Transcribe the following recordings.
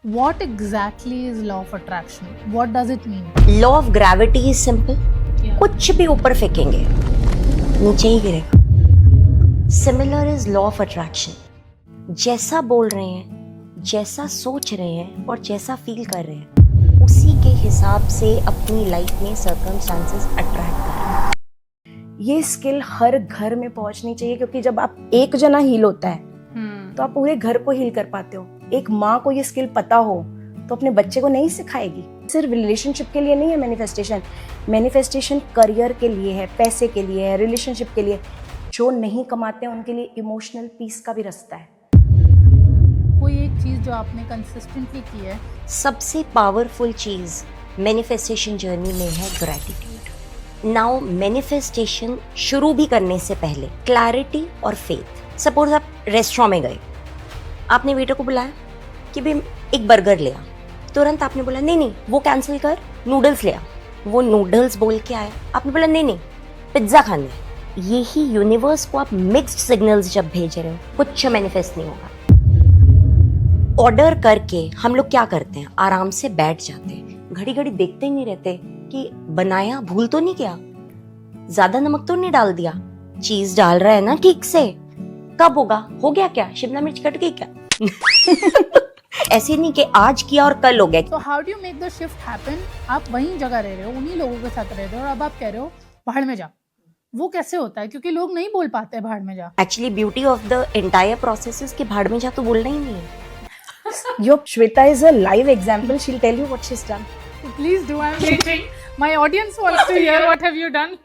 What exactly is law of attraction? What does it mean? Law of gravity is simple. कुछ भी ऊपर फेंकेंगे नीचे ही गिरेगा. Similar is law of attraction. जैसा बोल रहे हैं, जैसा सोच रहे हैं और जैसा फील कर रहे हैं, उसी के हिसाब से अपनी लाइफ में सर्कमस्टांसेस अट्रैक्ट करें. ये स्किल हर घर में पहुंचनी चाहिए, क्योंकि जब आप एक जना हील होता है तो आप पूरे घर को हील कर पाते हो. एक माँ को ये स्किल पता हो तो अपने बच्चे को नहीं सिखाएगी. सिर्फ रिलेशनशिप के लिए नहीं है मैनिफेस्टेशन. मैनिफेस्टेशन करियर के लिए है, पैसे के लिए है, रिलेशनशिप के लिए. जो नहीं कमाते हैं उनके लिए इमोशनल पीस का भी रास्ता है. कोई एक चीज जो आपने कंसिस्टेंटली की है. सबसे पावरफुल चीज मैनिफेस्टेशन जर्नी में है ग्रैटिट्यूड. नाउ मैनिफेस्टेशन शुरू भी करने से पहले क्लैरिटी और फेथ. सपोज आप रेस्टोरेंट में गए, आपने वेटर को बुलाया कि भाई एक बर्गर ले आ. तुरंत आपने बोला नहीं नहीं वो कैंसिल कर, नूडल्स ले आ. वो नूडल्स बोल के आया, आपने बोला नहीं नहीं पिज्ज़ा खाना है. यही यूनिवर्स को आप मिक्स्ड सिग्नल्स जब भेज रहे हो, कुछ मैनिफेस्ट नहीं होगा. ऑर्डर करके हम लोग क्या करते हैं, आराम से बैठ जाते हैं, घड़ी घड़ी देखते ही नहीं रहते कि बनाया भूल तो नहीं गया, ज्यादा नमक तो नहीं डाल दिया, चीज डाल रहा है ना ठीक से, कब होगा, हो गया क्या, शिमला मिर्च कट गई क्या. ऐसे नहीं कि आज किया और कल हो गया. तो how do you make the shift happen? आप वहीं जगह रह रहे हो, उन्हीं लोगों के साथ रह रहे हो और अब आप कह रहे हो भाड़ में जा. वो कैसे होता है? क्योंकि लोग नहीं बोल पाते हैं भाड़ में जा. Actually beauty of the entire process is कि भाड़ में जा तो बोलना ही नहीं है. Your Shweta is a live example. She'll tell you what she's done. Please do. I'm waiting. My audience wants to hear what have you done.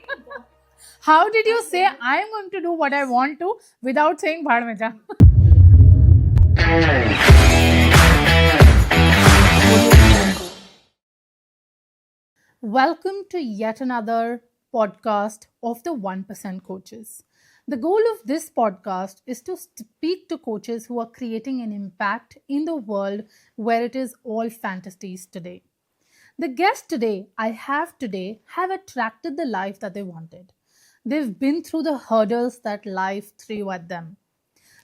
How did you say I am going to do what I want to without saying भाड़ में जा? Welcome to yet another podcast of the 1% Coaches. The goal of this podcast is to speak to coaches who are creating an impact in the world where it is all fantasies today. The guests I have today have attracted the life that they wanted. They've been through the hurdles that life threw at them.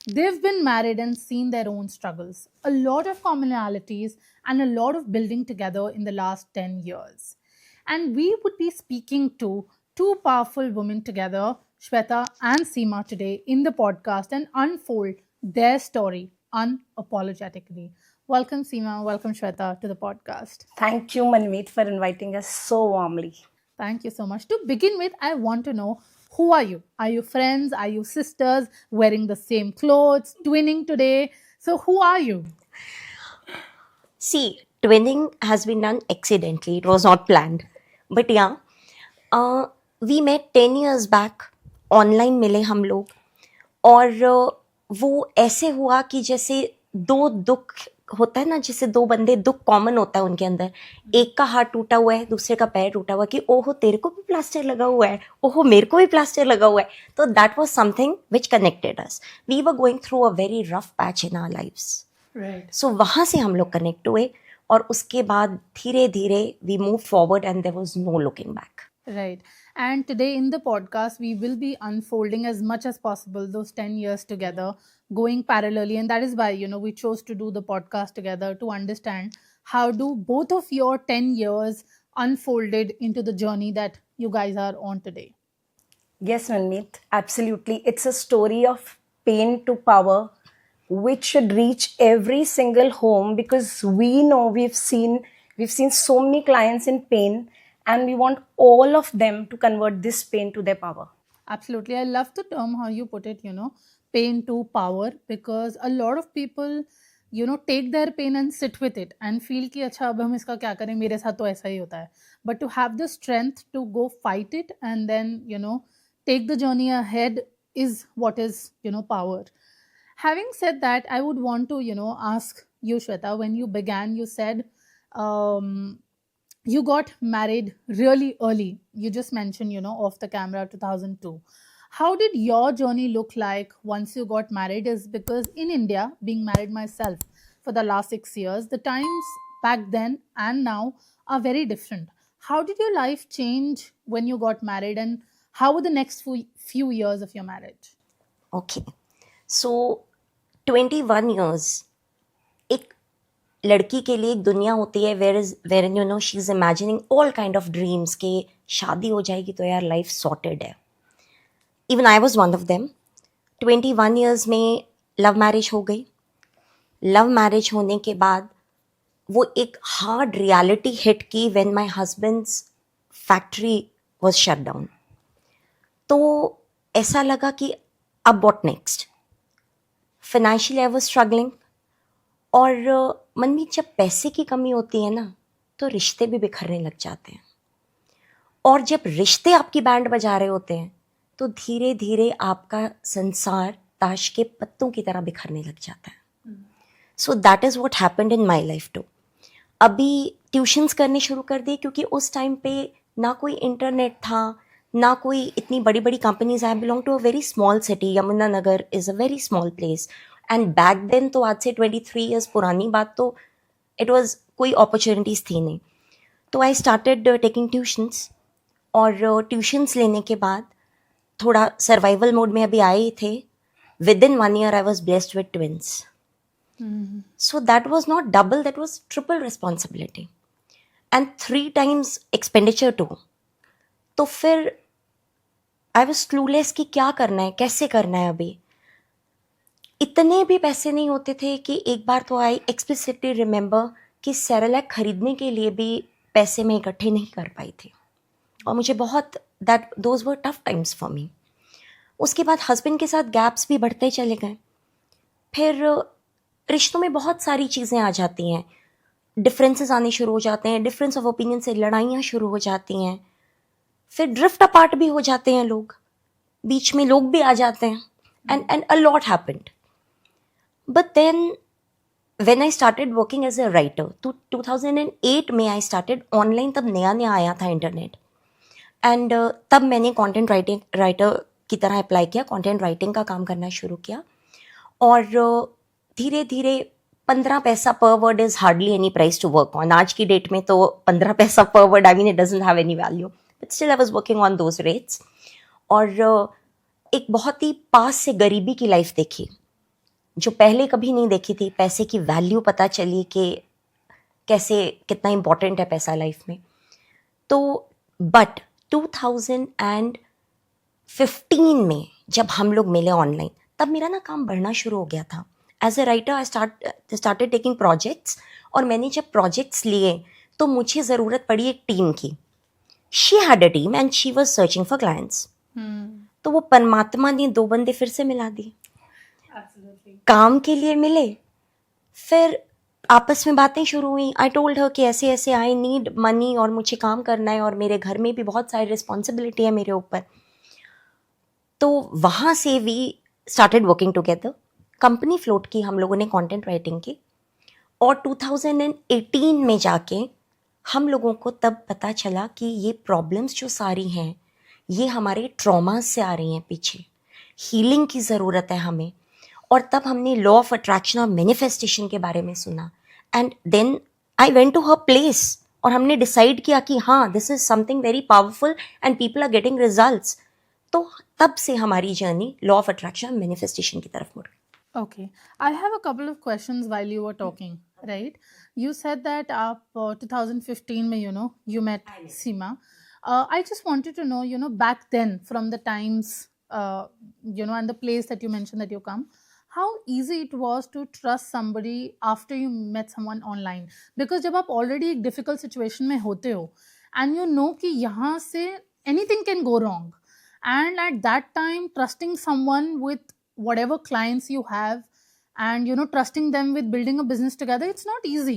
They've been married and seen their own struggles, a lot of commonalities, and a lot of building together in the last 10 years. And we would be speaking to two powerful women together, Shweta and Seema, today in the podcast and unfold their story unapologetically. Welcome, Seema. Welcome, Shweta, to the podcast. Thank you, Manmeet, for inviting us so warmly. Thank you so much. To begin with, I want to know, who are you? Are you friends? Are you sisters? Wearing the same clothes? Twinning today? So, who are you? See, twinning has been done accidentally. It was not planned. But yeah, we met 10 years back. Online मिले हम लोग और वो ऐसे हुआ कि जैसे दो दुख होता है ना, जैसे दो बंदे, दुख कॉमन होता है उनके अंदर. एक का हाथ टूटा हुआ है, दूसरे का पैर टूटा हुआ है कि ओहो तेरे को भी प्लास्टर लगा हुआ है, ओहो मेरे को भी प्लास्टर लगा हुआ है. तो that was something which connected us. We were going through a very rough patch in our lives. So वहाँ से हम लोग कनेक्ट हुए और उसके बाद धीरे धीरे we move forward and there was no looking back. Right. And today in the podcast, we will be unfolding as much as possible those 10 years together, going parallelly. And that is why, we chose to do the podcast together to understand how do both of your 10 years unfolded into the journey that you guys are on today. Yes, Manmeet, absolutely. It's a story of pain to power, which should reach every single home, because we know we've seen so many clients in pain, and we want all of them to convert this pain to their power. Absolutely. I love the term how you put it, pain to power, because a lot of people, take their pain and sit with it and feel कि अच्छा अब हम इसका क्या करें, मेरे साथ तो ऐसा ही होता है. But to have the strength to go fight it and then, take the journey ahead is what is, power. Having said that, I would want to, ask you, Shweta, when you began, you said, you got married really early. You just mentioned, off the camera, 2002. How did your journey look like once you got married? Is because in India, being married myself for the last 6 years, the times back then and now are very different. How did your life change when you got married, and how were the next few years of your marriage? Okay. So 21 years, एक लड़की के लिए एक दुनिया होती है wherein you know she is imagining all kind of dreams कि शादी हो जाएगी तो यार लाइफ सॉर्टेड है. Even I was one of them. 21 years में लव मैरिज हो गई. लव मैरिज होने के बाद वो एक हार्ड रियलिटी हिट की when my husband's factory was shut down. तो ऐसा लगा कि अब what next. Financially I was struggling. और मन में जब पैसे की कमी होती है ना तो रिश्ते भी बिखरने लग जाते हैं. और जब रिश्ते आपकी बैंड बजा रहे होते हैं तो धीरे धीरे आपका संसार ताश के पत्तों की तरह बिखरने लग जाता है. So that is what happened in my life too. अभी ट्यूशन्स करने शुरू कर दिए क्योंकि उस टाइम पे ना कोई इंटरनेट था, ना कोई इतनी बड़ी बड़ी companies. I belong to a very small city. Yamunanagar is a very small place. And back then तो आज से 23 ईयर्स पुरानी बात, तो इट वॉज कोई अपॉर्चुनिटीज़ थी नहीं. तो आई स्टार्टेड टेकिंग ट्यूशन्स. और ट्यूशन्स लेने के बाद थोड़ा सर्वाइवल मोड में अभी आए थे. With in 1 year I was blessed with twins. So that was not double, that was triple responsibility. And 3 times expenditure too. तो फिर आई वॉज क्लूलेस कि क्या करना है, कैसे करना है. अभी इतने भी पैसे नहीं होते थे कि एक बार तो आई एक्सप्लिसिटली रिमेंबर कि सेरेलैक खरीदने के लिए भी पैसे मैं इकट्ठे नहीं कर पाई थी. और मुझे बहुत those were tough times for me. उसके बाद हस्बैंड के साथ गैप्स भी बढ़ते चले गए. फिर रिश्तों में बहुत सारी चीज़ें आ जाती हैं. डिफरेंसेस आने शुरू हो जाते हैं. डिफरेंस ऑफ ओपिनियन से लड़ाइयाँ शुरू हो जाती हैं. फिर ड्रिफ्ट अपार्ट भी हो जाते हैं लोग. बीच में लोग भी आ जाते हैं. And a lot happened. But then when I started working as a writer, तो 2008 में आई स्टार्टेड ऑनलाइन. तब नया नया आया था इंटरनेट. एंड तब मैंने कंटेंट राइटर की तरह अप्लाई किया. कंटेंट राइटिंग का काम करना शुरू किया. और धीरे धीरे 15 पैसा पर word is hardly any price to work on. आज की डेट में तो 15 पैसा पर word, I mean it doesn't have any value, but still I was working on those rates. और एक बहुत ही पास से गरीबी की लाइफ देखी जो पहले कभी नहीं देखी थी. पैसे की वैल्यू पता चली कि कैसे कितना इम्पोर्टेंट है पैसा लाइफ में. तो बट 2015 में जब हम लोग मिले ऑनलाइन, तब मेरा ना काम बढ़ना शुरू हो गया था. As a writer I started taking projects. और मैंने जब प्रोजेक्ट्स लिए तो मुझे ज़रूरत पड़ी एक टीम की. She had a team and she was searching for clients. तो वो परमात्मा ने 2 बंदे फिर से मिला दिए. काम के लिए मिले. फिर आपस में बातें शुरू हुई. आई टोल्ड हर कि ऐसे ऐसे आई नीड मनी और मुझे काम करना है और मेरे घर में भी बहुत सारी रिस्पॉन्सिबिलिटी है मेरे ऊपर. तो वहाँ से we started working together. Company float की हम लोगों ने कंटेंट राइटिंग की. और 2018 में जाके हम लोगों को तब पता चला कि ये प्रॉब्लम्स जो सारी हैं ये हमारे ट्रॉमास से आ रही हैं पीछे. हीलिंग की ज़रूरत है हमें. और तब हमने लॉ ऑफ अट्रैक्शन और मैनिफेस्टेशन के बारे में सुना. And then I went to her place और हमने डिसाइड किया कि हाँ, this is something very powerful and people are getting results. तो तब से हमारी जर्नी लॉ ऑफ अट्रैक्शन और मैनिफेस्टेशन की तरफ मुड़ गई. Okay, I have a couple of questions while you were talking, right? You said that 2015 mein, you met Seema. I just wanted to know, back then, from the times, and the place that you mentioned that you come, how easy it was to trust somebody after you met someone online. Because जब आप already एक difficult situation में होते हो, and you know कि यहाँ से anything can go wrong. And at that time, trusting someone with whatever clients you have and trusting them with building a business together, it's not easy.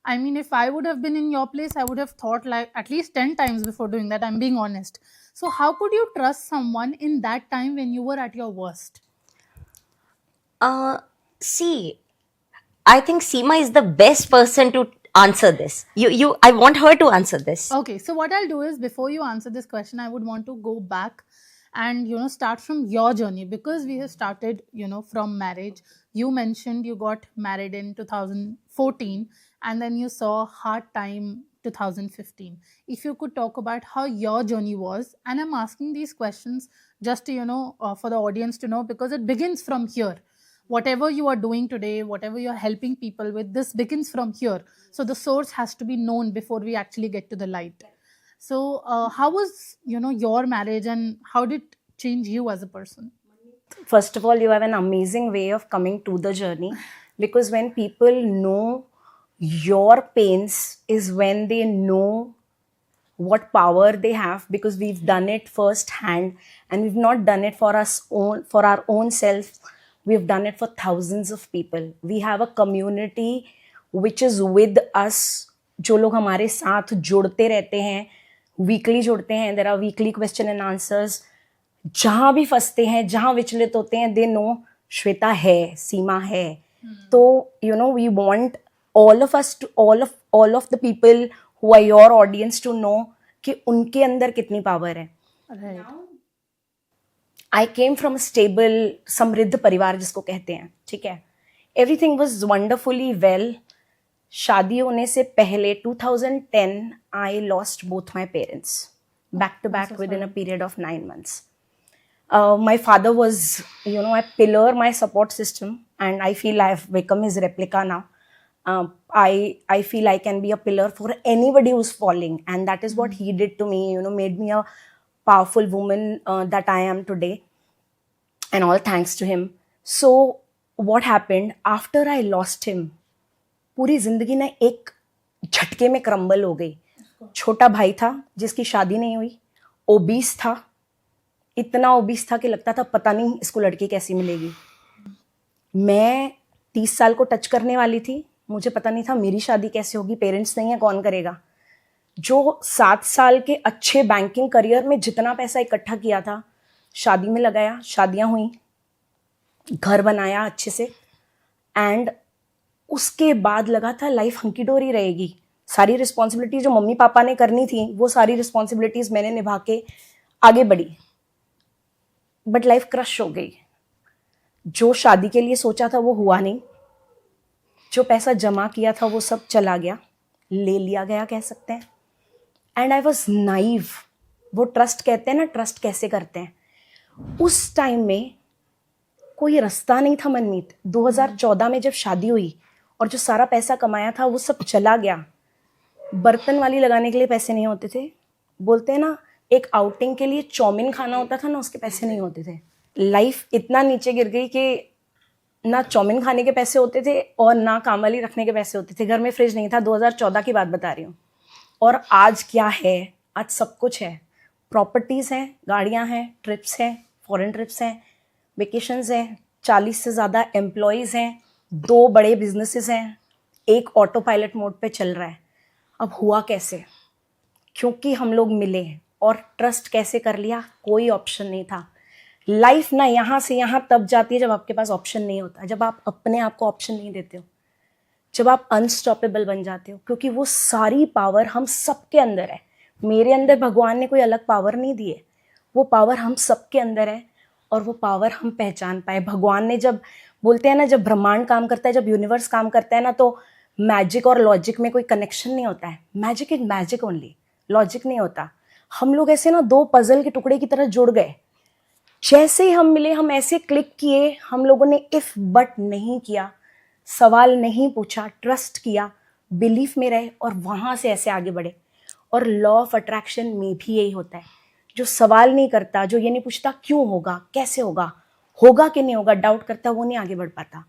I mean, if I would have been in your place, I would have thought like at least 10 times before doing that. I'm being honest. So how could you trust someone in that time when you were at your worst? See, I think Seema is the best person to answer this. I want her to answer this. Okay, so what I'll do is, before you answer this question, I would want to go back and start from your journey, because we have started from marriage. You mentioned you got married in 2014 and then you saw hard time 2015. If you could talk about how your journey was. And I'm asking these questions just to for the audience to know, because it begins from here. whatever you are doing today, whatever you're helping people with, this begins from here. So the source has to be known before we actually get to the light. So how was your marriage, and how did it change you as a person? First of all, you have an amazing way of coming to the journey, because when people know your pains is when they know what power they have, because we've done it firsthand, and we've not done it for our own self. We've done it for thousands of people. We have a community which is with us, जो लोग हमारे साथ जुड़ते रहते हैं, weekly जुड़ते हैं. There are weekly question and answers. जहां भी फंसते हैं, जहां विचलित होते हैं, दे नो श्वेता है, सीमा है. तो we want all of us to all of the people who are your audience to know कि उनके अंदर कितनी पावर है. Right. I came from a stable, समृद्ध परिवार जिसको कहते हैं, ठीक है. Everything was wonderfully well. शादी होने से पहले 2010 I lost both my parents back to back within a period of 9 months. My father was, a pillar, my support system, and I feel I've become his replica now. I feel I can be a pillar for anybody who's falling, and that is what he did to me. Made me a powerful woman that I am today, and all thanks to him. So what happened after I lost him? पूरी जिंदगी ना एक झटके में crumble हो गई. छोटा भाई था जिसकी शादी नहीं हुई, ओबीस था, इतना ओबीस था कि लगता था पता नहीं इसको लड़की कैसी मिलेगी. मैं 30 साल को टच करने वाली थी, मुझे पता नहीं था मेरी शादी कैसे होगी, पेरेंट्स नहीं है, कौन करेगा. जो 7 साल के अच्छे बैंकिंग करियर में जितना पैसा इकट्ठा किया था, शादी में लगाया, शादियां हुई, घर बनाया अच्छे से, एंड उसके बाद लगा था लाइफ हंकी डोरी रहेगी. सारी रिस्पॉन्सिबिलिटी जो मम्मी पापा ने करनी थी, वो सारी रिस्पॉन्सिबिलिटीज मैंने निभा के आगे बढ़ी. बट लाइफ क्रश हो गई. जो शादी के लिए सोचा था वो हुआ नहीं. जो पैसा जमा किया था वो सब चला गया, ले लिया गया कह सकते हैं. And I was naive. वो ट्रस्ट कहते हैं ना, ट्रस्ट कैसे करते हैं. उस टाइम में कोई रास्ता नहीं था मनमीत. 2014 में जब शादी हुई और जो सारा पैसा कमाया था वो सब चला गया. बर्तन वाली लगाने के लिए पैसे नहीं होते थे. बोलते हैं ना, एक आउटिंग के लिए चौमिन खाना होता था ना, उसके पैसे नहीं होते थे. लाइफ इतना नीचे गिर गई कि ना चौमिन खाने के पैसे होते थे और ना कामवाली रखने के पैसे होते थे. घर में फ्रिज नहीं था. 2014 की बात बता रही हूँ. और आज क्या है? आज सब कुछ है. प्रॉपर्टीज़ हैं, गाड़ियाँ हैं, ट्रिप्स हैं, फॉरेन ट्रिप्स हैं, वेकेशंस हैं, 40 से ज़्यादा एम्प्लॉयज़ हैं, 2 बड़े बिजनेसेस हैं, एक ऑटो पायलट मोड पे चल रहा है. अब हुआ कैसे? क्योंकि हम लोग मिले. और ट्रस्ट कैसे कर लिया? कोई ऑप्शन नहीं था. लाइफ ना यहाँ से यहाँ तब जाती है जब आपके पास ऑप्शन नहीं होता, जब आप अपने आप को ऑप्शन नहीं देते हो, जब आप अनस्टॉपेबल बन जाते हो. क्योंकि वो सारी पावर हम सबके अंदर है. मेरे अंदर भगवान ने कोई अलग पावर नहीं दी है. वो पावर हम सबके अंदर है, और वो पावर हम पहचान पाए. भगवान ने, जब बोलते हैं ना, जब ब्रह्मांड काम करता है, जब यूनिवर्स काम करता है ना, तो मैजिक और लॉजिक में कोई कनेक्शन नहीं होता है. Magic is magic only, logic नहीं होता. हम लोग ऐसे ना 2 पजल के टुकड़े की तरह जुड़ गए. जैसे ही हम मिले, हम ऐसे क्लिक किए. हम लोगों ने इफ बट नहीं किया, सवाल नहीं पूछा, ट्रस्ट किया, बिलीफ में रहे, और वहां से ऐसे आगे बढ़े. और लॉ ऑफ अट्रैक्शन में भी यही होता है. जो सवाल नहीं करता, जो ये नहीं पूछता क्यों होगा, कैसे होगा, होगा कि नहीं होगा, डाउट करता है, वो नहीं आगे बढ़ पाता.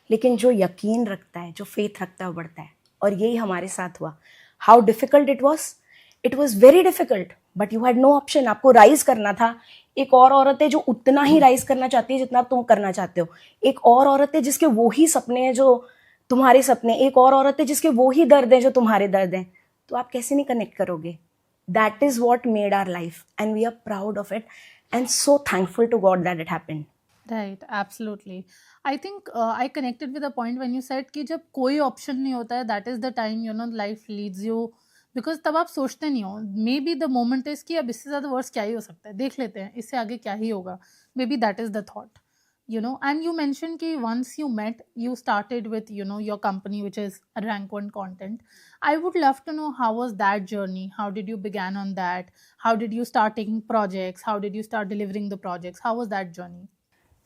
लेकिन जो यकीन रखता है, जो फेथ रखता है, वो बढ़ता है. और यही हमारे साथ हुआ. How difficult it was very difficult, but you had no option. आपको राइज करना था. एक और औरत है जो उतना ही राइज करना चाहती है जितना तुम करना चाहते हो. एक और औरत है जिसके वो ही सपने हैं जो तुम्हारे सपने. एक और औरत है जिसके वो ही दर्द हैं जो तुम्हारे दर्द हैं. तो आप कैसे नहीं कनेक्ट करोगे? That is what made our life, and we are proud of it, and so thankful to God that it happened. Right, absolutely. I think I connected with a point when you said कि जब कोई option नहीं होता है, that is the time life leads you, because तब आप सोचते नहीं हो. May be the moment is कि अब इससे ज़्यादा वर्स क्या ही हो सकता है, देख लेते हैं, इससे आगे क्या ही होगा. May be that is the thought. And you mentioned कि once you met, you started with your company, which is Rank One Content. I would love to know, how was that journey? How did you began on that? How did you start taking projects? How did you start delivering the projects? How was that journey?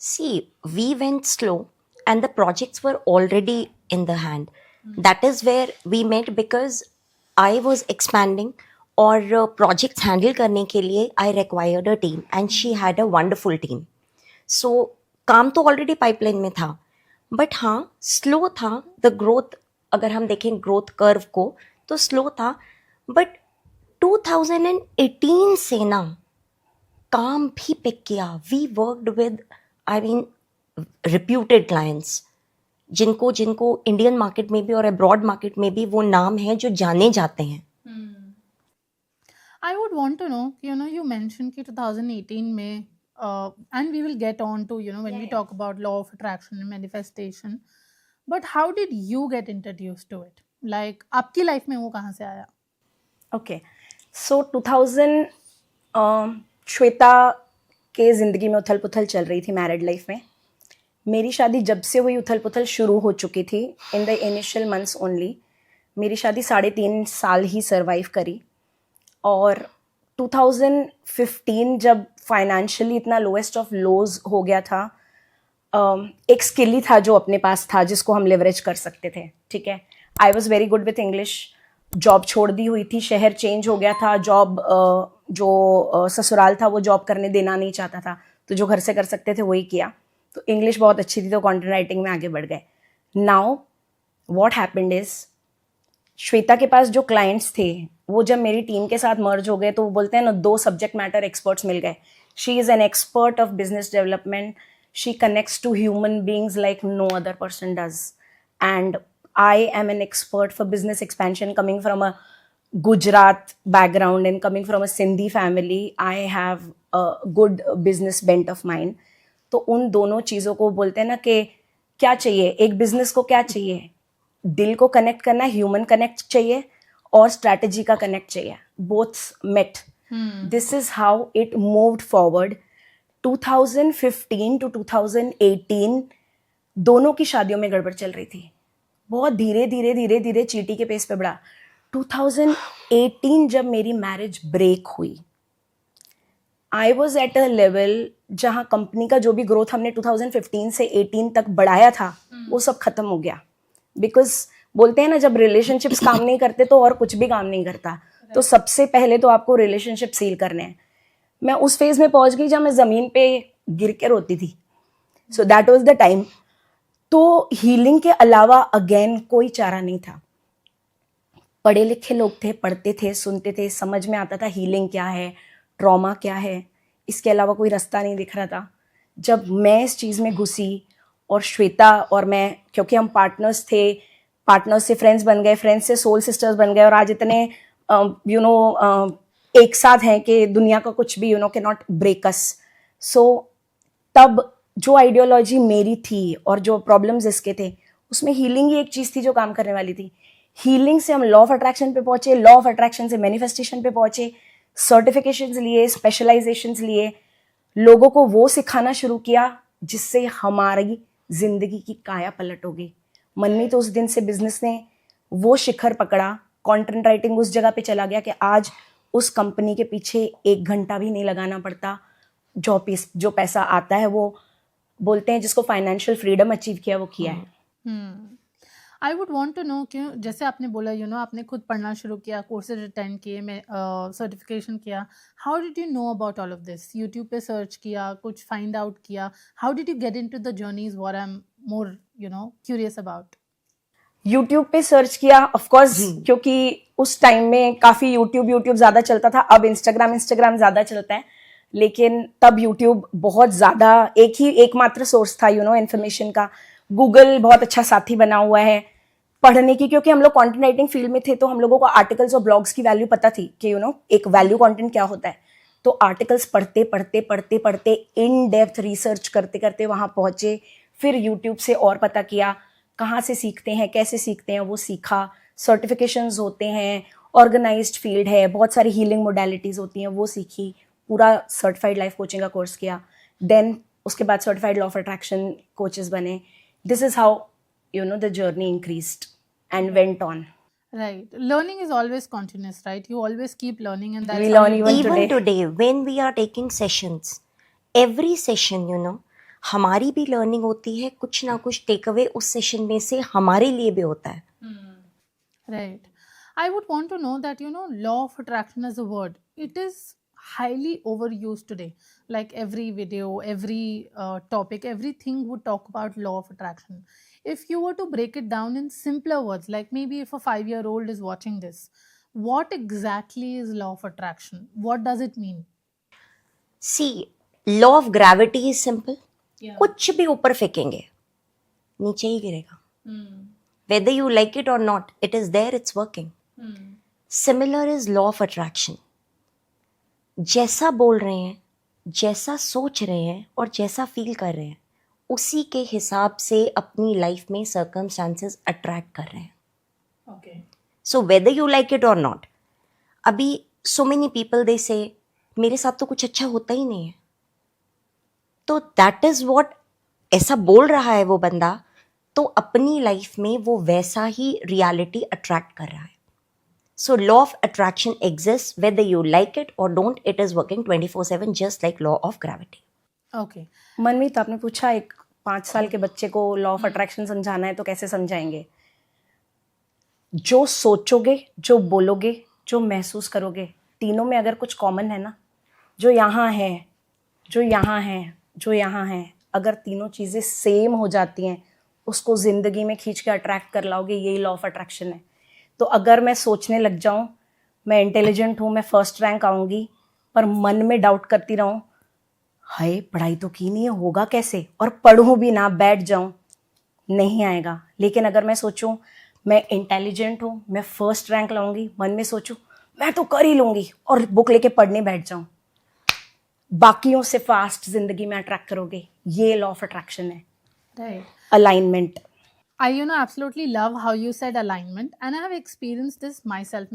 See, we went slow and the projects were already in the hand. That is where we met because I was expanding और projects handle करने के लिए I required a team and she had a wonderful team. So काम तो already pipeline में था, but हाँ slow था the growth. अगर हम देखें growth curve को तो slow था, but 2018 से ना काम भी पिक किया. We worked with, I mean, reputed clients जिनको इंडियन मार्केट में भी और अब्रॉड मार्केट में भी वो नाम है जो जाने जाते हैं. I would want to know, you mentioned कि 2018 में, and we will get on to, when we talk about law of attraction and manifestation, but how did you get introduced to it? Like, आपकी life में वो कहाँ से आया? Okay, सो 2000 श्वेता के ज़िंदगी में उथल पुथल चल रही थी मैरिड लाइफ में. मेरी शादी जब से हुई उथल पुथल शुरू हो चुकी थी. In the initial months only. मेरी शादी 3.5 साल ही सर्वाइव करी. और 2015 जब फाइनेंशियली इतना लोएस्ट ऑफ लोज हो गया था, एक स्किल ही था जो अपने पास था जिसको हम लेवरेज कर सकते थे. ठीक है, I was very good with English. Job छोड़ दी हुई थी, शहर चेंज हो गया था. जॉब जो ससुराल था वो जॉब करने देना नहीं चाहता था, तो जो घर से कर सकते थे वही किया. तो इंग्लिश बहुत अच्छी थी तो कंटेंट राइटिंग में आगे बढ़ गए. Now what happened is, Shweta के पास जो क्लाइंट्स थे वो जब मेरी टीम के साथ मर्ज हो गए तो वो बोलते हैं ना, 2 सब्जेक्ट मैटर एक्सपर्ट्स मिल गए. She is an expert of business development. She connects to human beings like no other person does. And I am an expert for business expansion, coming from a Gujarat background and coming from a Sindhi family. I have a good business bent of mine. तो उन दोनों चीज़ों को बोलते हैं ना कि क्या चाहिए एक बिजनेस को, क्या चाहिए, दिल को कनेक्ट करना, ह्यूमन कनेक्ट चाहिए और स्ट्रैटेजी का कनेक्ट चाहिए. Both met. This is how it moved forward. 2015 to 2018 दोनों की शादियों में गड़बड़ चल रही थी. बहुत धीरे धीरे चींटी के पेस पे बढ़ा. 2018 जब मेरी मैरिज ब्रेक हुई, I was at a level जहाँ कंपनी का जो भी ग्रोथ हमने 2015 से 18 तक बढ़ाया था वो सब खत्म हो गया. बिकॉज बोलते हैं ना, जब रिलेशनशिप्स काम नहीं करते तो और कुछ भी काम नहीं करता. तो सबसे पहले तो आपको रिलेशनशिप सील करने हैं. मैं उस फेज में पहुंच गई जहाँ मैं ज़मीन पे गिर के रोती थी. So that was the time. तो हीलिंग के अलावा अगेन कोई चारा नहीं था. पढ़े लिखे लोग थे, पढ़ते थे, सुनते थे, समझ में आता था हीलिंग क्या है, ट्रॉमा क्या है. इसके अलावा कोई रास्ता नहीं दिख रहा था. जब मैं इस चीज़ में घुसी और श्वेता और मैं, क्योंकि हम पार्टनर्स थे, पार्टनर्स से फ्रेंड्स बन गए, फ्रेंड्स से सोल सिस्टर्स बन गए और आज इतने एक साथ हैं कि दुनिया का कुछ भी कैन नॉट ब्रेक अस. सो तब जो आइडियोलॉजी मेरी थी और जो प्रॉब्लम्स इसके थे, उसमें हीलिंग ही एक चीज़ थी जो काम करने वाली थी. हीलिंग से हम लॉ ऑफ अट्रैक्शन पे पहुंचे, लॉ ऑफ अट्रैक्शन से मैनिफेस्टेशन पे पहुंचे, सर्टिफिकेशंस लिए, स्पेशलाइजेशंस लिए, लोगों को वो सिखाना शुरू किया जिससे हमारी जिंदगी की काया पलट हो गई. मनमी तो उस दिन से बिजनेस ने वो शिखर पकड़ा, कंटेंट राइटिंग उस जगह पे चला गया कि आज उस कंपनी के पीछे 1 घंटा भी नहीं लगाना पड़ता. जो पैसा आता है वो बोलते हैं जिसको फाइनेंशियल फ्रीडम अचीव किया वो किया है. I would want to know कि जैसे आपने बोला आपने खुद पढ़ना शुरू किया, कोर्सेज अटेंड किए, सर्टिफिकेशन किया. How did you know about all of this? YouTube पे सर्च किया, कुछ फाइंड आउट किया? How did you get into the journey is what I am more curious about. YouTube पे सर्च किया of course, क्योंकि उस time में काफ़ी यूट्यूब ज़्यादा चलता था. अब इंस्टाग्राम ज़्यादा चलता है, लेकिन तब यूट्यूब बहुत ज़्यादा एकमात्र सोर्स था इन्फॉर्मेशन का. गूगल बहुत अच्छा साथी बना हुआ है पढ़ने की, क्योंकि हम लोग कंटेंट राइटिंग फील्ड में थे तो हम लोगों को आर्टिकल्स और ब्लॉग्स की वैल्यू पता थी कि एक वैल्यू कंटेंट क्या होता है. तो आर्टिकल्स पढ़ते इन डेप्थ रिसर्च करते करते वहाँ पहुँचे. फिर यूट्यूब से और पता किया कहाँ से सीखते हैं, कैसे सीखते हैं, वो सीखा. सर्टिफिकेशंस होते हैं, ऑर्गेनाइज्ड फील्ड है, बहुत सारी हीलिंग मोडालिटीज़ होती हैं, वो सीखी. पूरा सर्टिफाइड लाइफ कोचिंग का कोर्स किया. देन उसके बाद certified law of attraction coaches बने. This is how the journey increased and went on. Right. Learning is always continuous, right? You always keep learning, and that's We how learn you- even Even today when we are taking sessions, every session हमारी भी learning होती है, कुछ ना कुछ take away उस session में से हमारे लिए भी होता है. Right. I would want to know that, law of attraction as a word, it is highly overused today. Like every video, every topic, everything would talk about law of attraction. If you were to break it down in simpler words, like maybe if a 5-year-old is watching this, what exactly is law of attraction? What does it mean? See, law of gravity is simple. Yeah. कुछ भी ऊपर फेंकेंगे नीचे ही गिरेगा. Whether you like it or not, it is there, it's working. Similar is law of attraction. जैसा बोल रहे हैं, जैसा सोच रहे हैं और जैसा फील कर रहे हैं, उसी के हिसाब से अपनी लाइफ में सर्कमस्टांसेस अट्रैक्ट कर रहे हैं. Okay. So whether you like it और नॉट. अभी सो मेनी पीपल दे से मेरे साथ तो कुछ अच्छा होता ही नहीं है. तो दैट इज वॉट, ऐसा बोल रहा है वो बंदा, तो अपनी लाइफ में वो वैसा ही रियलिटी अट्रैक्ट कर रहा है. So law of attraction exist whether you like it और don't. It is working 24/7 just like law of gravity. Okay. Manmeet, आपने पूछा एक 5 साल के बच्चे को लॉ ऑफ अट्रैक्शन समझाना है तो कैसे समझाएंगे? जो सोचोगे, जो बोलोगे, जो महसूस करोगे, तीनों में अगर कुछ कॉमन है ना, जो यहाँ है, जो यहाँ है, जो यहाँ है, अगर तीनों चीज़ें सेम हो जाती हैं, उसको ज़िंदगी में खींच के अट्रैक्ट कर लाओगे. यही लॉ ऑफ अट्रैक्शन है. तो अगर मैं सोचने लग जाऊँ मैं इंटेलिजेंट हूँ, मैं फर्स्ट रैंक आऊँगी, पर मन में डाउट करती रहूँ, हाय पढ़ाई तो की नहीं है, होगा कैसे, और पढ़ूँ भी ना, बैठ जाऊँ, नहीं आएगा. लेकिन अगर मैं सोचूं मैं इंटेलिजेंट हूँ, मैं फर्स्ट रैंक लाऊंगी, मन में सोचूं मैं तो कर ही लूंगी और बुक लेके पढ़ने बैठ जाऊं, बाकियों से फास्ट जिंदगी में अट्रैक्ट करोगे. ये लॉ ऑफ अट्रैक्शन है. Right. Alignment. I absolutely love how you said alignment, and I have experienced this myself.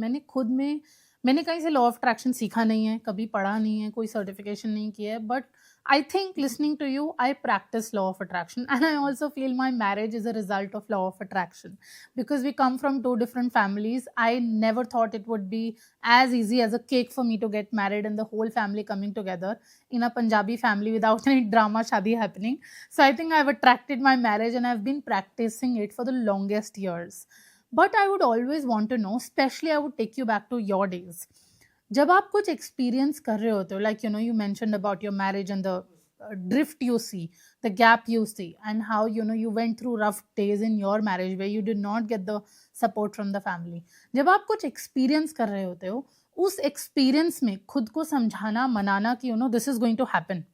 मैंने कहीं से लॉ ऑफ अट्रैक्शन सीखा नहीं है, कभी पढ़ा नहीं है, कोई सर्टिफिकेशन नहीं किया है, but I think listening to you I practise law of attraction, and I also feel my marriage is a result of law of attraction because we come from 2 different families. I never thought it would be as easy as a cake for me to get married and the whole family coming together in a Punjabi family without any drama shadi happening. So I think I've attracted my marriage and I've been practicing it for the longest years. But I would always want to know, especially I would take you back to your days. जब आप कुछ experience कर रहे होते हो, like you mentioned about your marriage and the drift you see, the gap you see, and how you went through rough days in your marriage where you did not get the support from the family. जब आप कुछ experience कर रहे होते हो, उस experience में खुद को समझाना, मनाना कि this is going to happen.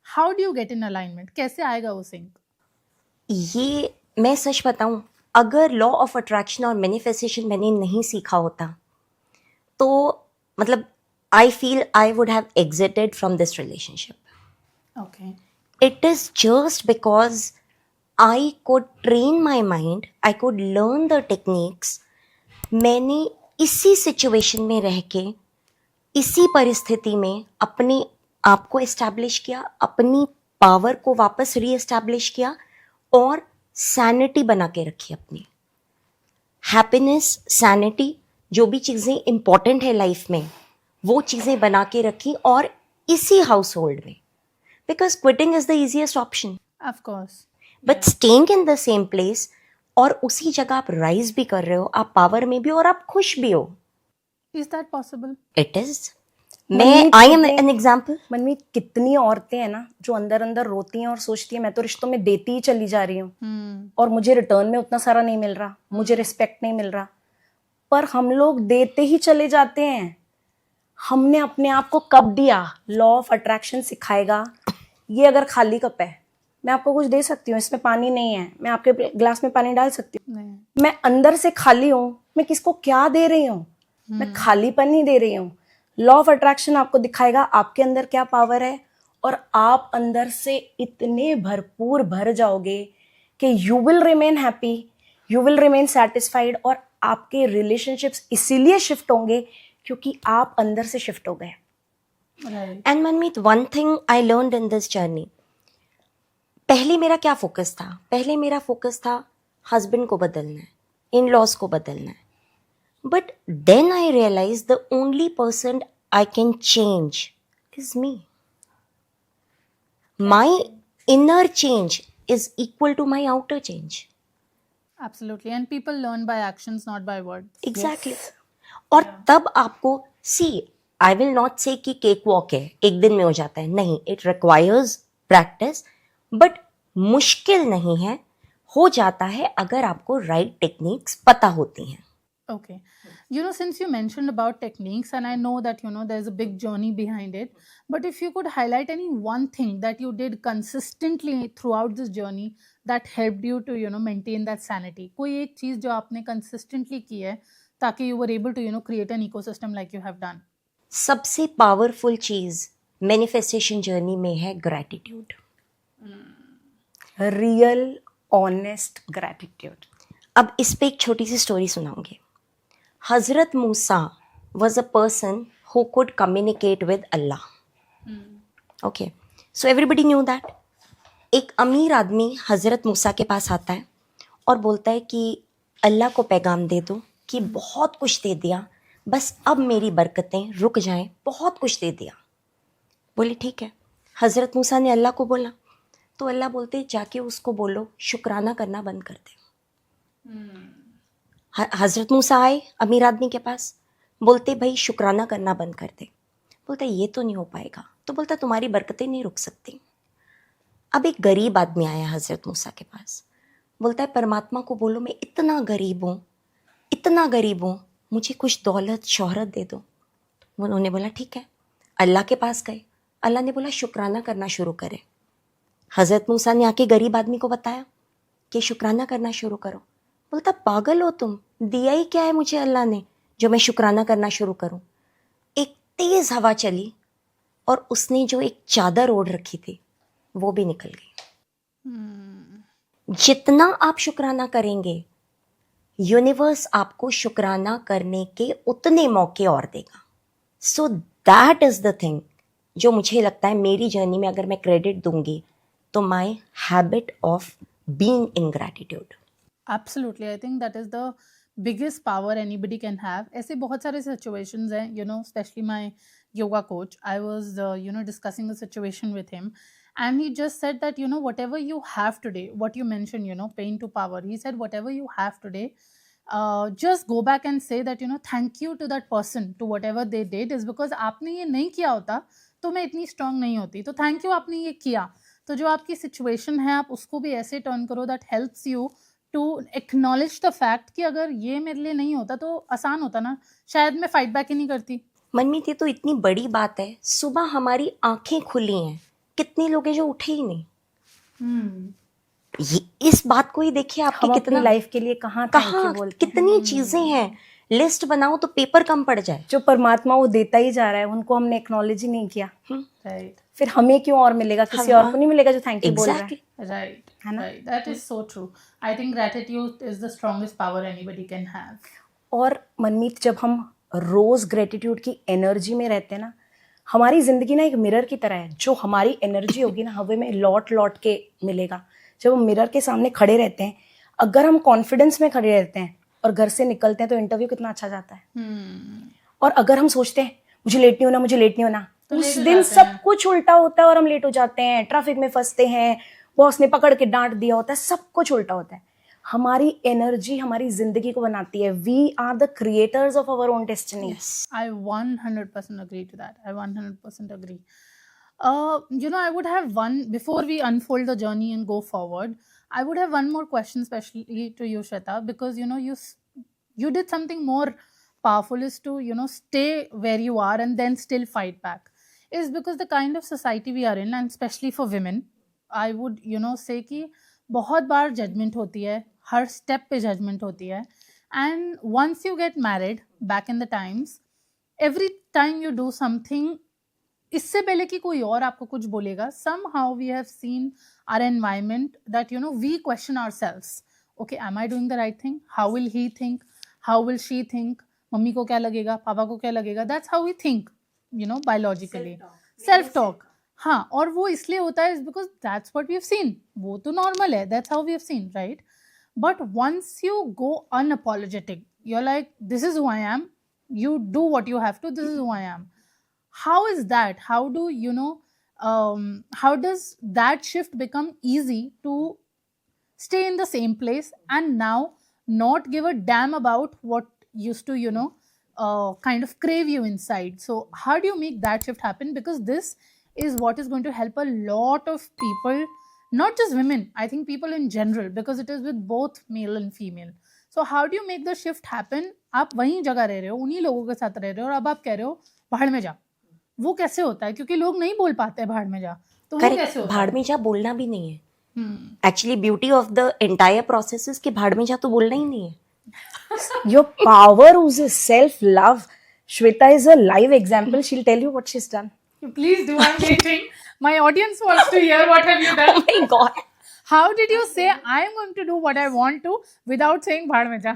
How do you get in alignment? कैसे आएगा वो sync? ये मैं सच बताऊं, अगर लॉ ऑफ अट्रैक्शन और मैनिफेस्टेशन मैंने नहीं सीखा होता तो मतलब I feel I would have exerted from this relationship. Okay. It is just because I could train my mind, I could learn the techniques. मैंने इसी सिचुएशन में रह के, इसी परिस्थिति में अपने आप को एस्टैब्लिश किया, अपनी पावर को वापस री-एस्टैब्लिश किया और सैनिटी बना के रखी अपनी. हैप्पीनेस, सैनिटी, जो भी चीज़ें इंपॉर्टेंट है लाइफ में, वो चीज़ें बना के रखी और इसी हाउस होल्ड में. Because quitting is the easiest option. Of course. But staying in the same place और उसी जगह आप राइज भी कर रहे हो, आप पावर में भी और आप खुश भी हो. Is that possible? It is. I am an example. मनमीत, कितनी औरतें हैं ना जो अंदर अंदर रोती हैं और सोचती हैं मैं तो रिश्तों में देती ही चली जा रही हूँ और मुझे रिटर्न में उतना सारा नहीं मिल रहा, मुझे रिस्पेक्ट नहीं मिल रहा. पर हम लोग देते ही चले जाते हैं. हमने अपने आप को कब दिया? लॉ ऑफ अट्रैक्शन सिखाएगा ये अगर खाली कप है, मैं आपको कुछ दे सकती हूँ, इसमें पानी नहीं है, मैं आपके ग्लास में पानी डाल सकती हूँ. मैं अंदर से खाली हूँ, मैं किसको क्या दे रही हूँ? मैं खालीपन ही दे रही हूँ. लॉ ऑफ अट्रैक्शन आपको दिखाएगा आपके अंदर क्या पावर है और आप अंदर से इतने भरपूर भर जाओगे कि you will remain happy, you will remain satisfied और आपके रिलेशनशिप्स इसीलिए शिफ्ट होंगे क्योंकि आप अंदर से शिफ्ट हो गए. Right. And Manmeet, one thing I learned in this journey. पहले मेरा क्या फोकस था? पहले मेरा फोकस था हस्बैंड को बदलना है, इन लॉज को बदलना है. But then I realized the only person I can change is me. My inner change is equal to my outer change. Absolutely. And people learn by actions, not by words. Exactly और तब आपको सी आई will not से कि cake walk है एक दिन में हो जाता है, नहीं, इट रिक्वायर्स प्रैक्टिस, बट मुश्किल नहीं है, हो जाता है अगर आपको राइट टेक्निक्स पता होती हैं. Okay. Since you mentioned about techniques, and I know that, there's a big journey behind it, but if you could highlight any one thing that you did consistently throughout this journey that helped you to, maintain that sanity. कोई एक चीज जो आपने consistently की है ताकि you were able to, create an ecosystem like you have done. सबसे powerful चीज मैनिफेस्टेशन जर्नी में है ग्रैटिट्यूड. Real honest gratitude. अब इस पे एक छोटी सी story सुनाऊंगी. Hazrat Musa was a person who could communicate with Allah. Okay, so everybody knew that. एक अमीर आदमी हजरत मूसा के पास आता है और बोलता है कि अल्लाह को पैगाम दे दो कि बहुत कुछ दे दिया, बस अब मेरी बरकतें रुक जाएं, बहुत कुछ दे दिया. बोले ठीक है. हजरत मूसा ने अल्लाह को बोला तो अल्लाह बोलते जाके उसको बोलो शुक्राना करना बंद कर दे. हजरत मूसा आए अमीर आदमी के पास, बोलते भाई शुक्राना करना बंद कर दे. बोलता ये तो नहीं हो पाएगा. तो बोलता तुम्हारी बरकतें नहीं रुक सकती. अब एक गरीब आदमी आया हजरत मूसा के पास, बोलता है परमात्मा को बोलो मैं इतना गरीब हूँ, मुझे कुछ दौलत शोहरत दे दो. उन्होंने बोला ठीक है. अल्लाह के पास गए, अल्लाह ने बोला शुक्राना करना शुरू करें. हजरत मूसा ने आके गरीब आदमी को बताया कि शुक्राना करना शुरू करो. बोलता पागल हो तुम, दिया ही क्या है मुझे अल्लाह ने जो मैं शुक्राना करना शुरू करूं. एक तेज हवा चली और उसने जो एक चादर ओढ़ रखी थी वो भी निकल गई. जितना आप शुक्राना करेंगे यूनिवर्स आपको शुक्राना करने के उतने मौके और देगा. सो दैट इज द थिंग जो मुझे लगता है मेरी जर्नी में अगर मैं क्रेडिट दूंगी तो my habit of being in gratitude. Absolutely. I think that is the biggest power anybody can have. ऐसे बहुत सारे situations हैं, especially my yoga coach. I was, discussing the situation with him, and he just said that, whatever you have today, what you mentioned, pain to power. He said, whatever you have today, just go back and say that, thank you to that person, to whatever they did, is because आपने ये नहीं किया होता तो मैं इतनी strong नहीं होती. तो thank you आपने ये किया. तो जो आपकी situation है आप उसको भी ऐसे turn करो that helps you to acknowledge the fact कि अगर ये मेरे लिए नहीं होता तो आसान होता ना, शायद मैं फाइट बैक ही नहीं करती. मनमीत ये तो इतनी बड़ी बात है. सुबह हमारी आंखें खुली हैं, कितने लोग हैं जो उठे ही नहीं. ये इस बात को ही देखिए आपकी कितना लाइफ के लिए कहाँ कितनी चीजें हैं. लिस्ट बनाओ तो पेपर कम पड़ जाए. जो परमात्मा वो देता ही जा रहा है, उनको हमने एक्नॉलेज ही नहीं किया. राइट. फिर हमें क्यों और मिलेगा, किसी और को नहीं मिलेगा जो थैंक यू बोल रहा है. Right, right. That is so true. I think gratitude is the strongest power anybody can have. और मनमीत जब हम रोज ग्रेटिट्यूड की एनर्जी में रहते हैं ना, हमारी जिंदगी ना एक मिरर की तरह है. जो हमारी एनर्जी होगी ना हवे में लौट लौट के मिलेगा. जब हम मिरर के सामने खड़े रहते हैं, अगर हम कॉन्फिडेंस में खड़े रहते हैं और घर से निकलते हैं तो इंटरव्यू कितना अच्छा जाता है. और अगर हम सोचते हैं मुझे लेट नहीं होना, तो उस दिन सब कुछ उल्टा होता है और हम लेट हो जाते हैं, ट्रैफिक में फंसते हैं, बॉस ने पकड़ के डांट दिया होता है, सब कुछ उल्टा होता है. हमारी एनर्जी हमारी जिंदगी को बनाती है. We are the creators of our own destiny. I 100% agree to that. I 100% agree. I would have one, before we unfold the journey and go forward, I would have one more question, especially to you, Shweta, because, you did something more powerful, is to, stay where you are and then still fight back. Is because the kind of society we are in, and especially for women, I would, say कि बहुत बार judgment होती है, हर step पे judgment होती है. And once you get married, back in the times, every time you do something, इससे पहले कि कोई और आपको कुछ बोलेगा, somehow we have seen our environment that, we question ourselves. Okay, am I doing the right thing? How will he think? How will she think? Mummy को क्या लगेगा, पापा को क्या लगेगा. That's how we think, biologically. Self-talk. हाँ, और वो इसलिए होता है because that's what we have seen. वो तो normal है. That's how we have seen, right? But once you go unapologetic, you're like, this is who I am. You do what you have to. This is who I am. How is that? How do how does that shift become easy to stay in the same place and now not give a damn about what used to, kind of crave you inside? So how do you make that shift happen? Because this is what is going to help a lot of people, not just women, I think people in general, because it is with both male and female. So how do you make the shift happen? आप वहीं जगह रह रहे हो, उन्हीं लोगों के साथ रह रहे हो, और अब आप कह रहे हो भाड़ में जा. वो कैसे होता है? क्योंकि लोग नहीं बोल पाते हैं भाड़ में जा, तो वो करेक्ट, कैसे होता भाड़ है? में जा बोलना भी नहीं है. Actually beauty of the entire process is कि भाड़ में जा तो बोलना ही नहीं है. Your power oozes self-love. Shweta is a live example. She'll tell you what she's done. Please do. I'm waiting. My audience wants to hear what have you done. Oh my God. How did you say I'm going to do what I want to without saying bhaad mein ja?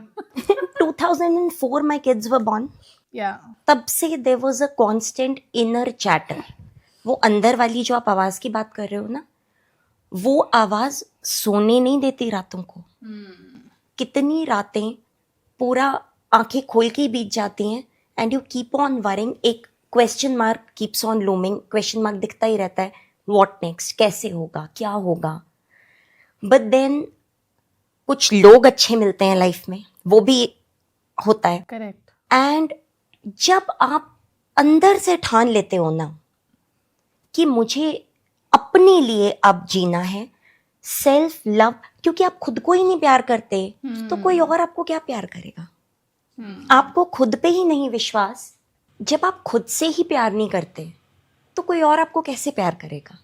2004 my kids were born. Yeah. तब से there was a constant inner chatter. वो अंदर वाली जो आप आवाज की बात कर रहे हो ना, वो आवाज सोने नहीं देती रातों को. कितनी रातें पूरा आंखें खोल के ही बीत जाती हैं and you keep on worrying. एक question mark keeps on looming. Question mark दिखता ही रहता है, व्हाट नेक्स्ट, कैसे होगा, क्या होगा. बट देन कुछ लोग अच्छे मिलते हैं लाइफ में, वो भी होता है. Correct. एंड जब आप अंदर से ठान लेते हो ना कि मुझे अपने लिए अब जीना है, सेल्फ लव, क्योंकि आप खुद को ही नहीं प्यार करते तो कोई और आपको क्या प्यार करेगा. आपको खुद पे ही नहीं विश्वास. जब आप खुद से ही प्यार नहीं करते तो कोई और आपको कैसे प्यार करेगा.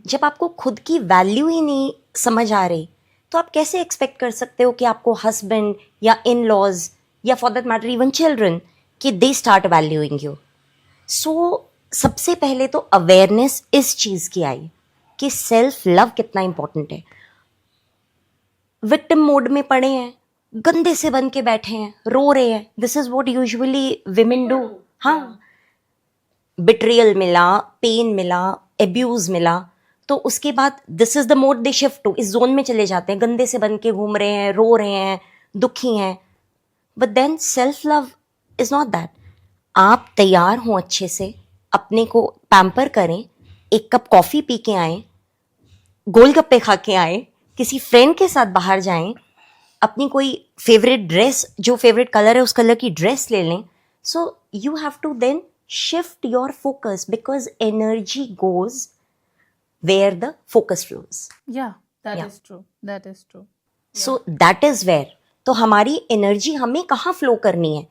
जब आपको खुद की वैल्यू ही नहीं समझ आ रही तो आप कैसे एक्सपेक्ट कर सकते हो कि आपको हस्बैंड या इन लॉज या for that matter even children कि दे स्टार्ट वैल्यूइंग यू. सो सबसे पहले तो अवेयरनेस इस चीज़ की आई कि सेल्फ लव कितना इंपॉर्टेंट है. विक्टिम मोड में पड़े हैं, गंदे से बन के बैठे हैं, रो रहे हैं. This is what usually women do. हाँ, बिट्रियल मिला, पेन मिला, एब्यूज मिला, तो उसके बाद this is the mode they shift to. इस जोन में चले जाते हैं, गंदे से बन के घूम रहे हैं, रो रहे हैं, दुखी हैं. But then self love is not that. आप तैयार हो अच्छे से, अपने को पैम्पर करें, एक कप कॉफी पी के आए, गोलगप्पे खा के आए, किसी फ्रेंड के साथ बाहर जाएं, अपनी कोई फेवरेट ड्रेस, जो फेवरेट कलर है उस कलर की ड्रेस ले लें. So you have to then shift your focus because energy goes where the focus flows. Yeah, that Yeah. is true. That is true. So that is where. तो हमारी energy हमें कहाँ flow करनी है,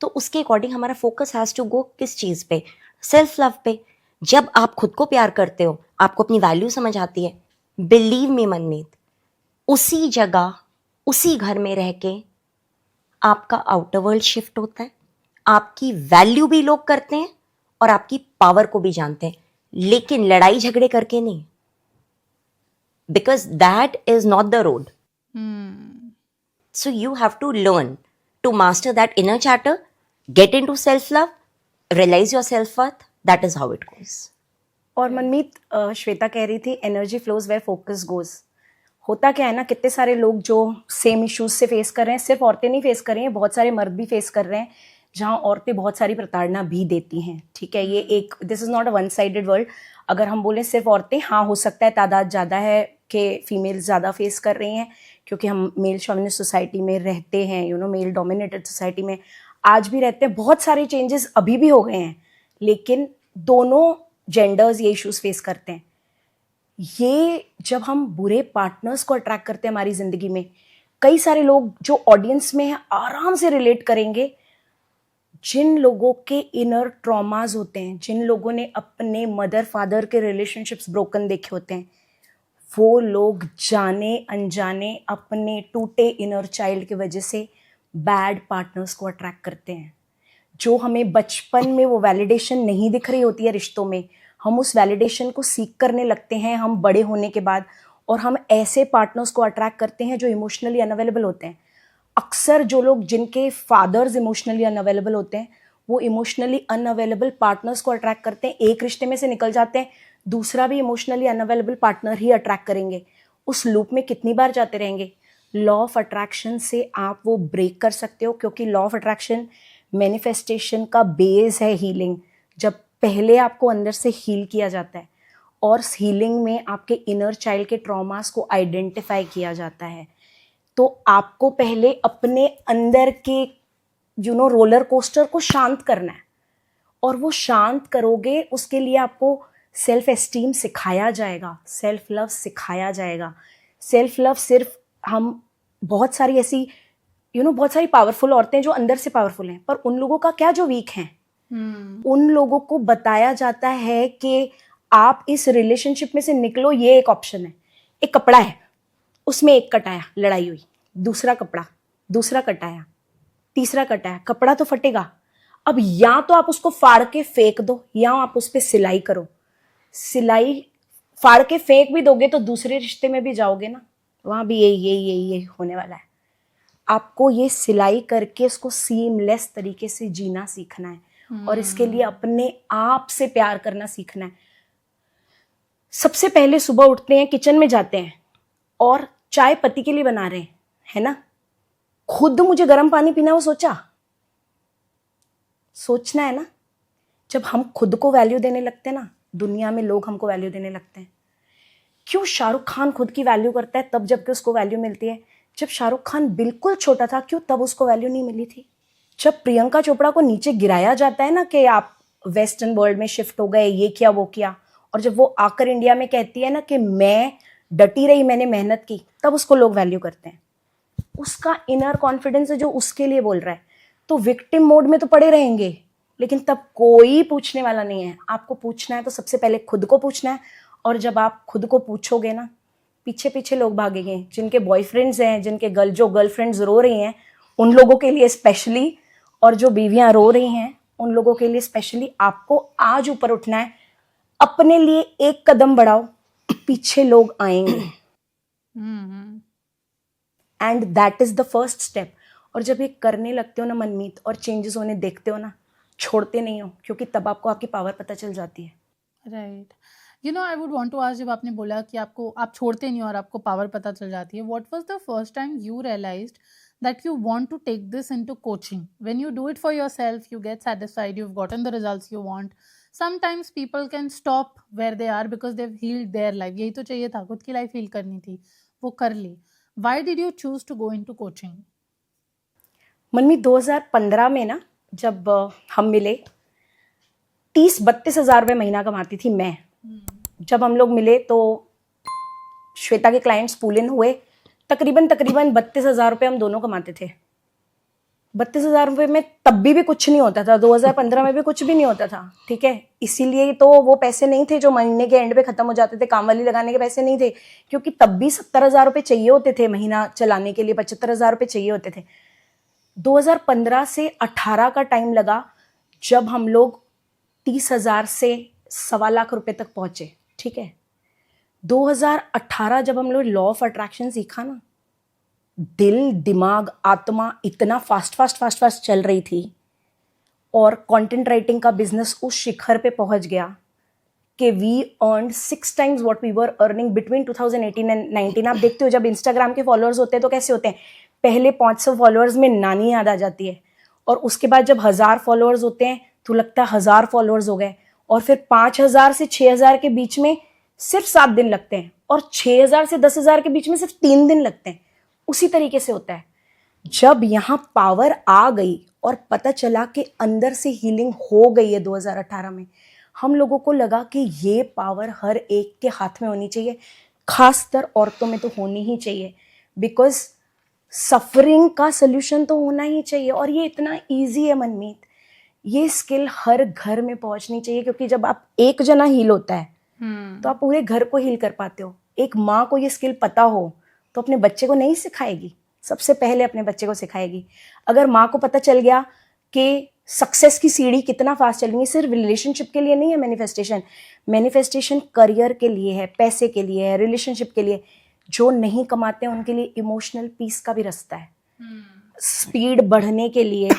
तो उसके अकॉर्डिंग हमारा फोकस हैज टू गो किस चीज़ पे, सेल्फ लव पे. जब आप खुद को प्यार करते हो, आपको अपनी वैल्यू समझ आती है, बिलीव मी मनमीत, उसी जगह उसी घर में रह के आपका आउटर वर्ल्ड शिफ्ट होता है. आपकी वैल्यू भी लोग करते हैं और आपकी पावर को भी जानते हैं, लेकिन लड़ाई झगड़े करके नहीं, because that is not the road. So you have to learn to master that inner chatter, get into self-love, realize your self-worth. That is how it goes. और मनमीत, श्वेता कह रही थी energy flows where focus goes. होता क्या है ना, कितने सारे लोग जो सेम इश्यूज से फेस कर रहे हैं, सिर्फ औरतें नहीं फेस कर रही हैं, बहुत सारे मर्द भी फेस कर रहे हैं, जहाँ औरतें बहुत सारी प्रताड़ना भी देती हैं. ठीक है, ये एक, this is not a one sided world. अगर हम बोलें सिर्फ औरतें, हाँ हो सकता है तादाद ज़्यादा है कि फीमेल ज़्यादा फेस कर रही हैं, क्योंकि हम मेल शॉविनिस्ट सोसाइटी में रहते हैं, you know, male dominated society में आज भी रहते हैं. बहुत सारे चेंजेस अभी भी हो गए हैं, लेकिन दोनों जेंडर्स ये इश्यूज फेस करते हैं. ये जब हम बुरे पार्टनर्स को अट्रैक्ट करते हैं हमारी ज़िंदगी में, कई सारे लोग जो ऑडियंस में हैं आराम से रिलेट करेंगे. जिन लोगों के इनर ट्रॉमाज होते हैं, जिन लोगों ने अपने मदर फादर के रिलेशनशिप्स ब्रोकन देखे होते हैं, वो लोग जाने अनजाने अपने टूटे इनर चाइल्ड की वजह से बैड पार्टनर्स को अट्रैक्ट करते हैं. जो हमें बचपन में वो वैलिडेशन नहीं दिख रही होती है रिश्तों में, हम उस वैलिडेशन को सीख करने लगते हैं हम बड़े होने के बाद, और हम ऐसे पार्टनर्स को अट्रैक्ट करते हैं जो इमोशनली अनअवेलेबल होते हैं. अक्सर जो लोग जिनके फादर्स इमोशनली अनअवेलेबल होते हैं, वो इमोशनली अनअवेलेबल पार्टनर्स को अट्रैक्ट करते हैं. एक रिश्ते में से निकल जाते हैं, दूसरा भी इमोशनली अनअवेलेबल पार्टनर ही अट्रैक्ट करेंगे. उस लूप में कितनी बार जाते रहेंगे. लॉ ऑफ अट्रैक्शन से आप वो ब्रेक कर सकते हो, क्योंकि लॉ ऑफ अट्रैक्शन मैनिफेस्टेशन का बेस है हीलिंग. जब पहले आपको अंदर से हील किया जाता है और हीलिंग में आपके इनर चाइल्ड के ट्रॉमास को आइडेंटिफाई किया जाता है। तो आपको पहले अपने अंदर के रोलर कोस्टर को शांत करना है, और वो शांत करोगे उसके लिए आपको सेल्फ एस्टीम सिखाया जाएगा, सेल्फ लव सिखाया जाएगा। सेल्फ लव सिर्फ हम बहुत सारी ऐसी बहुत सारी पावरफुल औरतें जो अंदर से पावरफुल हैं, पर उन लोगों का क्या जो वीक हैं, उन लोगों को बताया जाता है कि आप इस रिलेशनशिप में से निकलो, ये एक ऑप्शन है। एक कपड़ा है, उसमें एक कटाया, लड़ाई हुई, दूसरा कपड़ा, दूसरा कटाया, तीसरा कटाया, कपड़ा तो फटेगा। अब या तो आप उसको फाड़ के फेंक दो, या आप उस पर सिलाई करो। सिलाई फाड़ के फेंक भी दोगे तो दूसरे रिश्ते में भी जाओगे ना, वहां भी यही होने वाला है। आपको ये सिलाई करके इसको सीमलेस तरीके से जीना सीखना है, और इसके लिए अपने आप से प्यार करना सीखना है। सबसे पहले सुबह उठते हैं, किचन में जाते हैं और चाय पति के लिए बना रहे हैं, है ना। खुद मुझे गर्म पानी पीना है, वो सोचना है ना। जब हम खुद को वैल्यू देने लगते हैं ना, दुनिया में लोग हमको वैल्यू देने लगते हैं। क्यों शाहरुख खान खुद की वैल्यू करता है तब जबकि उसको वैल्यू मिलती है? जब शाहरुख खान बिल्कुल छोटा था, क्यों तब उसको वैल्यू नहीं मिली थी? जब प्रियंका चोपड़ा को नीचे गिराया जाता है ना कि आप वेस्टर्न वर्ल्ड में शिफ्ट हो गए, ये किया वो किया, और जब वो आकर इंडिया में कहती है ना कि मैं डटी रही, मैंने मेहनत की, तब उसको लोग वैल्यू करते हैं। उसका इनर कॉन्फिडेंस है जो उसके लिए बोल रहा है। तो विक्टिम मोड में तो पड़े रहेंगे, लेकिन तब कोई पूछने वाला नहीं है। आपको पूछना है तो सबसे पहले खुद को पूछना है, और जब आप खुद को पूछोगे ना, पीछे पीछे लोग भागेंगे। जिनके बॉयफ्रेंड्स हैं, जिनके गर्लफ्रेंड्स रो रही हैं, उन लोगों के लिए स्पेशली, और जो बीवियां रो रही हैं उन लोगों के लिए स्पेशली, आपको आज ऊपर उठना है। अपने लिए एक कदम बढ़ाओ, पीछे लोग आएंगे, and that is the first step. और जब ये करने लगते हो ना मनमीत, और चेंजेस होने देखते हो ना, छोड़ते नहीं हो, क्योंकि तब आपको आपकी पावर पता चल जाती है। Right. I would want to ask, जब आपने बोला कि आप छोड़ते नहीं हो और आपको पावर पता चल जाती है, what was the first time you realised that you want to take this into coaching? When you do it for yourself, you get satisfied, you've gotten the results you want. Sometimes people can stop where they are because they've healed their life. यही तो चाहिए था, खुद की life heal करनी थी, वो कर ली. Why did you choose to go into coaching? मनमीत 2015 में ना, जब हम मिले, 30-32 हज़ार रुपये महीना कमाती थी मैं। जब हम लोग मिले तो श्वेता के क्लाइंट्स पुल इन हुए, तकरीबन 32 हज़ार रुपये हम दोनों कमाते थे। 32 हज़ार रुपये में तब भी कुछ नहीं होता था, 2015 में भी कुछ भी नहीं होता था, ठीक है। इसीलिए तो वो पैसे नहीं थे जो महीने के एंड पे खत्म हो जाते थे, काम वाली लगाने के पैसे नहीं थे, क्योंकि तब भी 70 हज़ार रुपये चाहिए होते थे महीना चलाने के लिए, 75 हज़ार रुपये चाहिए होते थे। 2015 से 18 का टाइम लगा जब हम लोग 30 हज़ार से 1.25 लाख रुपए तक पहुंचे, ठीक है। 2018 जब हम लोग लॉ ऑफ अट्रैक्शन सीखा ना, दिल, दिमाग, आत्मा इतना फास्ट चल रही थी, और कंटेंट राइटिंग का बिजनेस उस शिखर पे पहुंच गया कि we earned 6 times what we were earning between 2018 and 19। आप देखते हो जब इंस्टाग्राम के फॉलोअर्स होते हैं तो कैसे होते हैं, पहले 500 फॉलोअर्स में नानी याद आ जाती है, और उसके बाद जब 1000 फॉलोअर्स होते हैं तो लगता है 1000 फॉलोअर्स हो गए, और फिर 5000 से 6000 के बीच में सिर्फ 7 दिन लगते हैं, और 6000 से 10,000 के बीच में सिर्फ 3 दिन लगते हैं। उसी तरीके से होता है। जब यहाँ पावर आ गई और पता चला कि अंदर से हीलिंग हो गई है 2018 में, हम लोगों को लगा कि ये पावर हर एक के हाथ में होनी चाहिए, खासकर औरतों में तो होनी ही चाहिए, बिकॉज सफरिंग का सोल्यूशन तो होना ही चाहिए। और ये इतना ईजी है मनमीत, ये स्किल हर घर में पहुंचनी चाहिए, क्योंकि जब आप एक जना हील होता है तो आप पूरे घर को हील कर पाते हो। एक माँ को ये स्किल पता हो तो अपने बच्चे को नहीं सिखाएगी, सबसे पहले अपने बच्चे को सिखाएगी। अगर माँ को पता चल गया कि सक्सेस की सीढ़ी कितना फास्ट चल रही है, सिर्फ रिलेशनशिप के लिए नहीं है मैनिफेस्टेशन करियर के लिए है, पैसे के लिए है, रिलेशनशिप के लिए। जो नहीं कमाते हैं उनके लिए इमोशनल पीस का भी रास्ता है, स्पीड बढ़ने के लिए।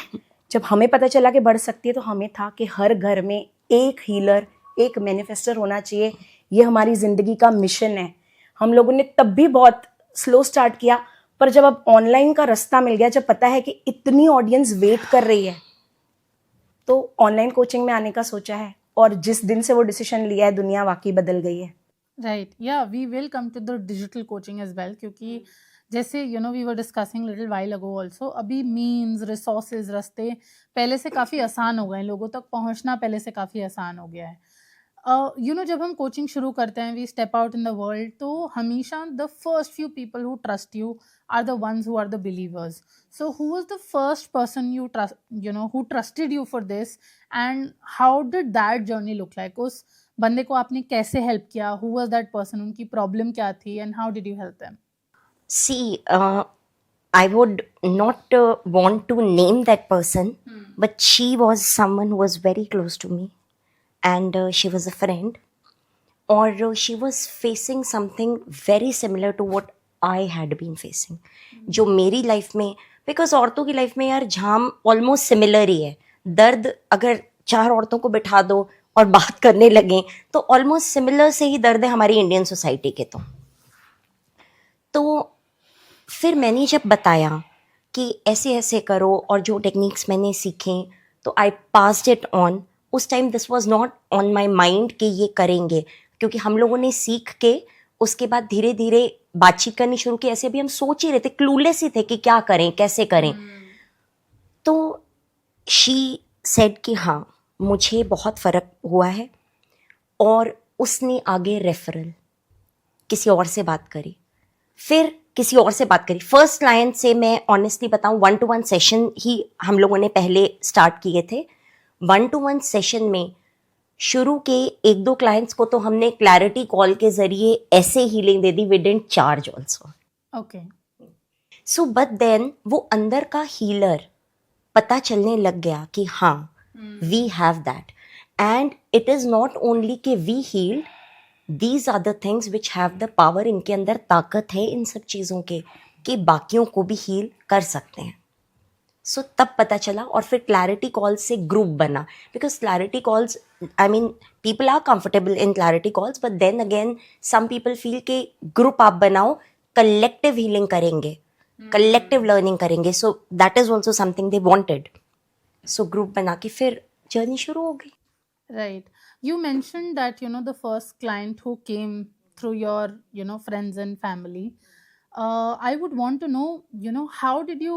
जब हमें पता चला कि बढ़ सकती है तो हमें था कि हर घर में एक हीलर, एक मैनिफेस्टर होना चाहिए। ये हमारी जिंदगी का मिशन है। हम लोगों ने तब भी बहुत स्लो स्टार्ट किया, पर जब अब ऑनलाइन का रास्ता मिल गया, जब पता है कि इतनी ऑडियंस वेट कर रही है, तो ऑनलाइन कोचिंग में आने का सोचा है। और जिस दिन से वो डिसीजन लिया है दुनिया वाकई बदल गई है. Right. Yeah, we will come to the digital coaching as well क्योंकि जैसे we were discussing little while ago also, अभी means, resources, रास्ते पहले से काफ़ी आसान हो गए हैं, लोगों तक पहुंचना पहले से काफ़ी आसान हो गया है. जब हम कोचिंग शुरू करते हैं, we step out in the world, तो हमेशा the first few people who trust you are the ones who are the believers. So who was the first person you trust, who trusted you for this, and how did that journey look like? उस बंदे को आपने कैसे help किया? Who was that person? उनकी problem क्या थी and how did you help them? See, I would not want to name that person, but she was someone who was very close to me, and she was a friend, or she was facing something very similar to what I had been facing. जो मेरी life में, because औरतों की life में यार झाम almost similar ही है. दर्द अगर 4 औरतों को बिठा दो और बात करने लगे तो ऑलमोस्ट सिमिलर से ही दर्द है हमारी इंडियन सोसाइटी के. तो फिर मैंने जब बताया कि ऐसे ऐसे करो और जो टेक्निक्स मैंने सीखे तो आई पास्ड इट ऑन. उस time this was not on my mind कि ये करेंगे, क्योंकि हम लोगों ने सीख के उसके बाद धीरे धीरे बातचीत करनी शुरू की. ऐसे भी हम सोच ही रहे थे, क्लूलेस ही थे कि क्या करें कैसे करें. तो शी सेड कि हाँ मुझे बहुत फ़र्क हुआ है, और उसने आगे रेफरल किसी और से बात करी, फिर किसी और से बात करी. फर्स्ट क्लाइंट से मैं ऑनेस्टली बताऊं 1-to-1 सेशन ही हम लोगों ने पहले स्टार्ट किए थे. 1-to-1 सेशन में शुरू के 1-2 क्लाइंट्स को तो हमने क्लैरिटी कॉल के जरिए ऐसे हीलिंग दे दी, we didn't charge also. Okay. So but then वो अंदर का हीलर पता चलने लग गया कि हाँ we have that, and it is not only कि we healed, these are the things which have the power. इनके अंदर ताकत है इन सब चीज़ों के कि बाकियों को भी हील कर सकते हैं. सो तब पता चला, और फिर क्लैरिटी कॉल्स से ग्रुप बना. Because clarity calls, I mean people are comfortable in clarity calls, but then again some people feel कि ग्रुप आप बनाओ, कलेक्टिव हीलिंग करेंगे, कलेक्टिव लर्निंग करेंगे. So that is also something they wanted. सो group बना के फिर जर्नी शुरू हो गई. Right. You mentioned that, the first client who came through your, friends and family. I would want to know, how did you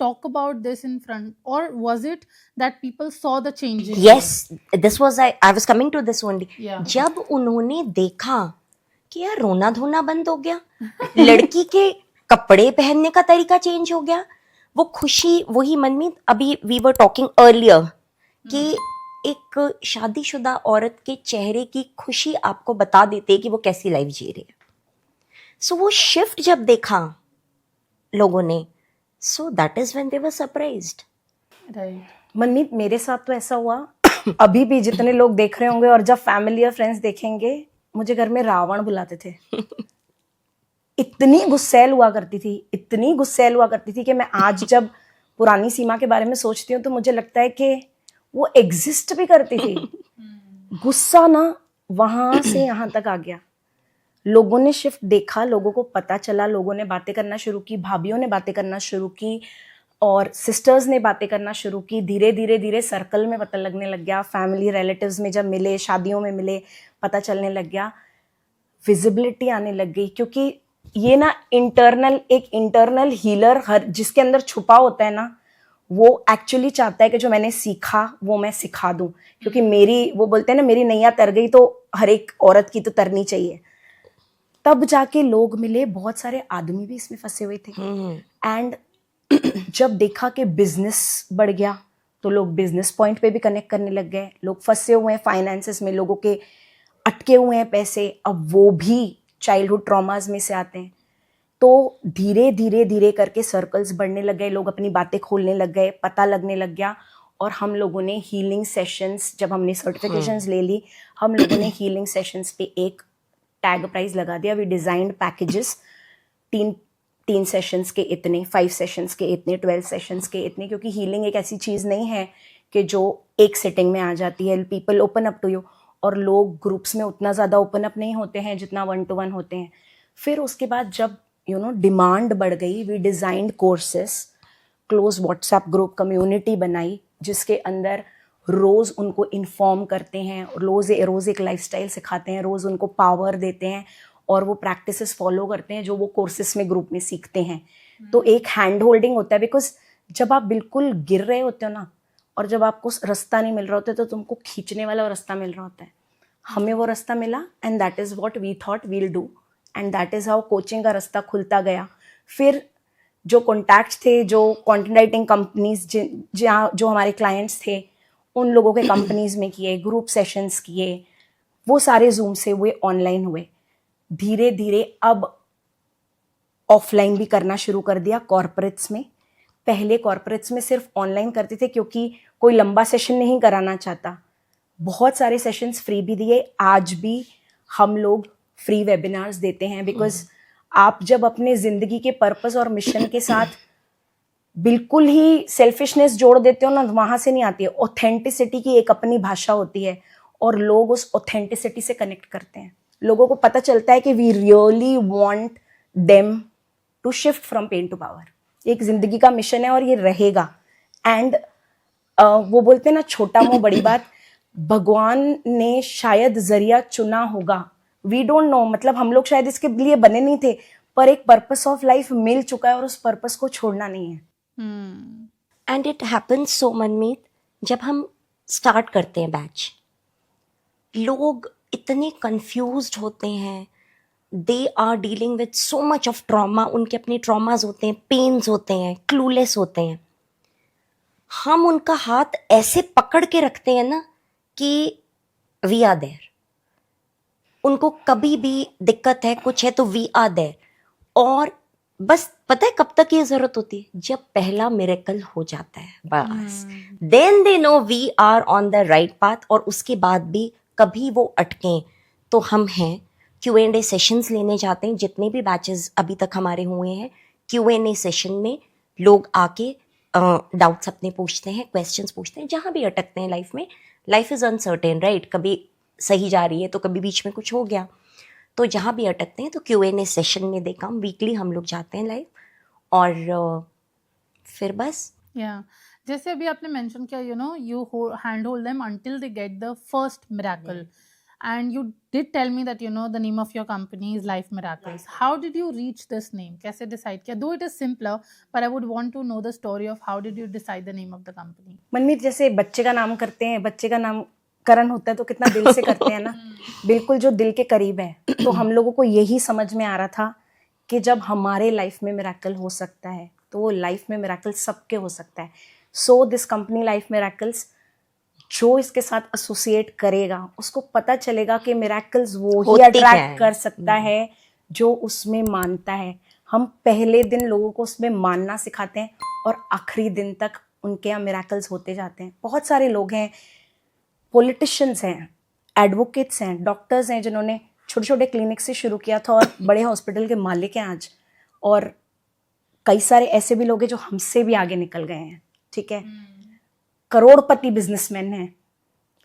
talk about this in front, or was it that people saw the changes? Yes, this was, I was coming to this only. Yeah. जब उन्होंने देखा कि यार रोना धोना बंद हो गया, लड़की के कपड़े पहनने का तरीका चेंज हो गया, वो खुशी वही मन में. अभी वी वर टॉकिंग अर्लियर कि एक शादीशुदा औरत के चेहरे की खुशी आपको बता देते कि वो कैसी लाइफ जी रही है. सो वो शिफ्ट जब देखा लोगों ने, सो that is when they were surprised. Right. मनमीत, मेरे साथ तो ऐसा हुआ, अभी भी जितने लोग देख रहे होंगे और जब फैमिली और फ्रेंड्स देखेंगे, मुझे घर में रावण बुलाते थे. इतनी गुस्सैल हुआ करती थी, इतनी गुस्सैल हुआ करती थी कि मैं आज जब पुरानी सीमा के बारे में सोचती हूँ तो मुझे लगता है कि वो एग्जिस्ट भी करती थी. गुस्सा ना वहां से यहाँ तक आ गया. लोगों ने शिफ्ट देखा, लोगों को पता चला, लोगों ने बातें करना शुरू की, भाभीयों ने बातें करना शुरू की, और सिस्टर्स ने बातें करना शुरू की. धीरे धीरे धीरे सर्कल में पता लगने लग गया, फैमिली रिलेटिव्स में जब मिले, शादियों में मिले, पता चलने लग गया, विजिबिलिटी आने लग गई. क्योंकि ये ना एक इंटरनल हीलर हर जिसके अंदर छुपा होता है ना, वो एक्चुअली चाहता है कि जो मैंने सीखा वो मैं सिखा दूं. क्योंकि वो बोलते हैं ना, मेरी नैया तर गई तो हर एक औरत की तो तरनी चाहिए. तब जाके लोग मिले, बहुत सारे आदमी भी इसमें फंसे हुए थे. एंड जब देखा कि बिजनेस बढ़ गया तो लोग बिजनेस पॉइंट पे भी कनेक्ट करने लग गए. लोग फंसे हुए हैं फाइनेंसेस में, लोगों के अटके हुए हैं पैसे, अब वो भी चाइल्डहुड ट्रॉमास में से आते हैं. तो धीरे धीरे धीरे करके सर्कल्स बढ़ने लग गए, लोग अपनी बातें खोलने लग गए, पता लगने लग गया. और हम लोगों ने हीलिंग सेशंस, जब हमने सर्टिफिकेशंस ले ली, हम लोगों ने हीलिंग सेशंस पे एक टैग प्राइस लगा दिया. वी डिजाइंड पैकेजेस, 3 सेशंस के इतने, 5 सेशंस के इतने, 12 सेशंस के इतने. क्योंकि हीलिंग एक ऐसी चीज़ नहीं है कि जो एक सिटिंग में आ जाती है. People open up to you, और लोग ग्रुप्स में उतना ज़्यादा ओपन अप नहीं होते हैं जितना 1-to-1 होते हैं. फिर उसके बाद जब डिमांड बढ़ गई, we designed courses, close WhatsApp group community बनाई, जिसके अंदर रोज़ उनको इन्फॉर्म करते हैं, रोज़ एक लाइफस्टाइल सिखाते हैं, रोज़ उनको पावर देते हैं और वो प्रैक्टिसेस फॉलो करते हैं जो वो कोर्सेस में ग्रुप में सीखते हैं। तो एक हैंड होल्डिंग होता है, बिकॉज जब आप बिल्कुल गिर रहे होते हो ना और जब आपको रास्ता नहीं मिल रहा होता तो तुमको खींचने वाला रास्ता मिल रहा होता है। हमें वो रास्ता मिला and that is what we thought we'll do and that is how coaching का रास्ता खुलता गया। फिर जो कॉन्टैक्ट्स थे, जो कंटेंट राइटिंग कंपनीज जहाँ जो हमारे क्लाइंट्स थे, उन लोगों के कंपनीज में किए, ग्रुप सेशंस किए, वो सारे जूम से हुए, ऑनलाइन हुए। धीरे धीरे अब ऑफलाइन भी करना शुरू कर दिया कॉर्पोरेट्स में। पहले कॉर्पोरेट्स में सिर्फ ऑनलाइन करते थे क्योंकि कोई लंबा सेशन नहीं कराना चाहता। बहुत सारे सेशंस फ्री भी दिए, आज भी हम लोग फ्री वेबिनार्स देते हैं, बिकॉज आप जब अपने ज़िंदगी के पर्पस और मिशन के साथ बिल्कुल ही सेल्फिशनेस जोड़ देते हो ना, वहाँ से नहीं आती है। ऑथेंटिसिटी की एक अपनी भाषा होती है और लोग उस ऑथेंटिसिटी से कनेक्ट करते हैं। लोगों को पता चलता है कि we really want them to shift from pain to power. एक ज़िंदगी का मिशन है और ये रहेगा। एंड वो बोलते हैं ना, छोटा मुंह बड़ी बात, भगवान ने शायद जरिया चुना होगा, वी डोंट नो। मतलब हम लोग शायद इसके लिए बने नहीं थे, पर एक पर्पस ऑफ लाइफ मिल चुका है और उस पर्पस को छोड़ना नहीं है। एंड इट हैपन्स सो मनमीत, जब हम स्टार्ट करते हैं बैच, लोग इतने कंफ्यूज्ड होते हैं, they are dealing with so much of trauma, उनके अपने ट्रॉमाज होते हैं, पेन्स होते हैं, क्लूलेस होते हैं। हम उनका हाथ ऐसे पकड़ के रखते हैं ना कि वी आर देयर। उनको कभी भी दिक्कत है, कुछ है तो वी आर देयर। और बस पता है कब तक ये जरूरत होती है? जब पहला मिरेकल हो जाता है, बस then they know we are on the right path. और उसके बाद भी कभी वो अटकें तो हम हैं, Q&A सेशंस लेने जाते हैं। जितने भी बैचेस अभी तक हमारे हुए हैं, Q&A सेशन में लोग आके डाउट्स अपने पूछते हैं, क्वेश्चंस पूछते हैं। जहाँ भी अटकते हैं लाइफ में, लाइफ इज़ अनसर्टेन राइट, कभी सही जा रही है तो कभी बीच में कुछ हो गया, तो जहाँ भी अटकते हैं तो Q&A सेशन में दे कम। वीकली हम लोग जाते हैं लाइव और फिर बस जैसे अभी आपने मेंशन किया, you hand hold them until they get the first miracle. And you did tell me that the name of your company is Life Miracles. How did you reach this name? कैसे decide किया? Though it is simpler, but I would want to know the story of how did you decide the name of the company. मनमीत, जैसे बच्चे का नाम करते हैं, बच्चे का नामकरण होता है तो कितना दिल से करते हैं ना, बिल्कुल जो दिल के करीब है। तो हम लोगों को यही समझ में आ रहा था कि जब हमारे लाइफ में मिरेकल हो सकता है तो वो लाइफ में मिरेकल सबके हो सकता है। So this company life miracles, जो इसके साथ एसोसिएट करेगा उसको पता चलेगा कि मिरेकल्स वो ही अट्रैक्ट कर सकता है जो उसमें मानता है। हम पहले दिन लोगों को उसमें मानना सिखाते हैं और आखिरी दिन तक उनके यहाँ मिरेकल्स होते जाते हैं। बहुत सारे लोग हैं, पॉलिटिशियंस हैं, एडवोकेट्स हैं, डॉक्टर्स हैं, जिन्होंने छोटे छोटे क्लिनिक से शुरू किया था और बड़े हॉस्पिटल के मालिक हैं आज। और कई सारे ऐसे भी लोग हैं जो हमसे भी आगे निकल गए हैं, ठीक है, करोड़पति बिजनेसमैन हैं।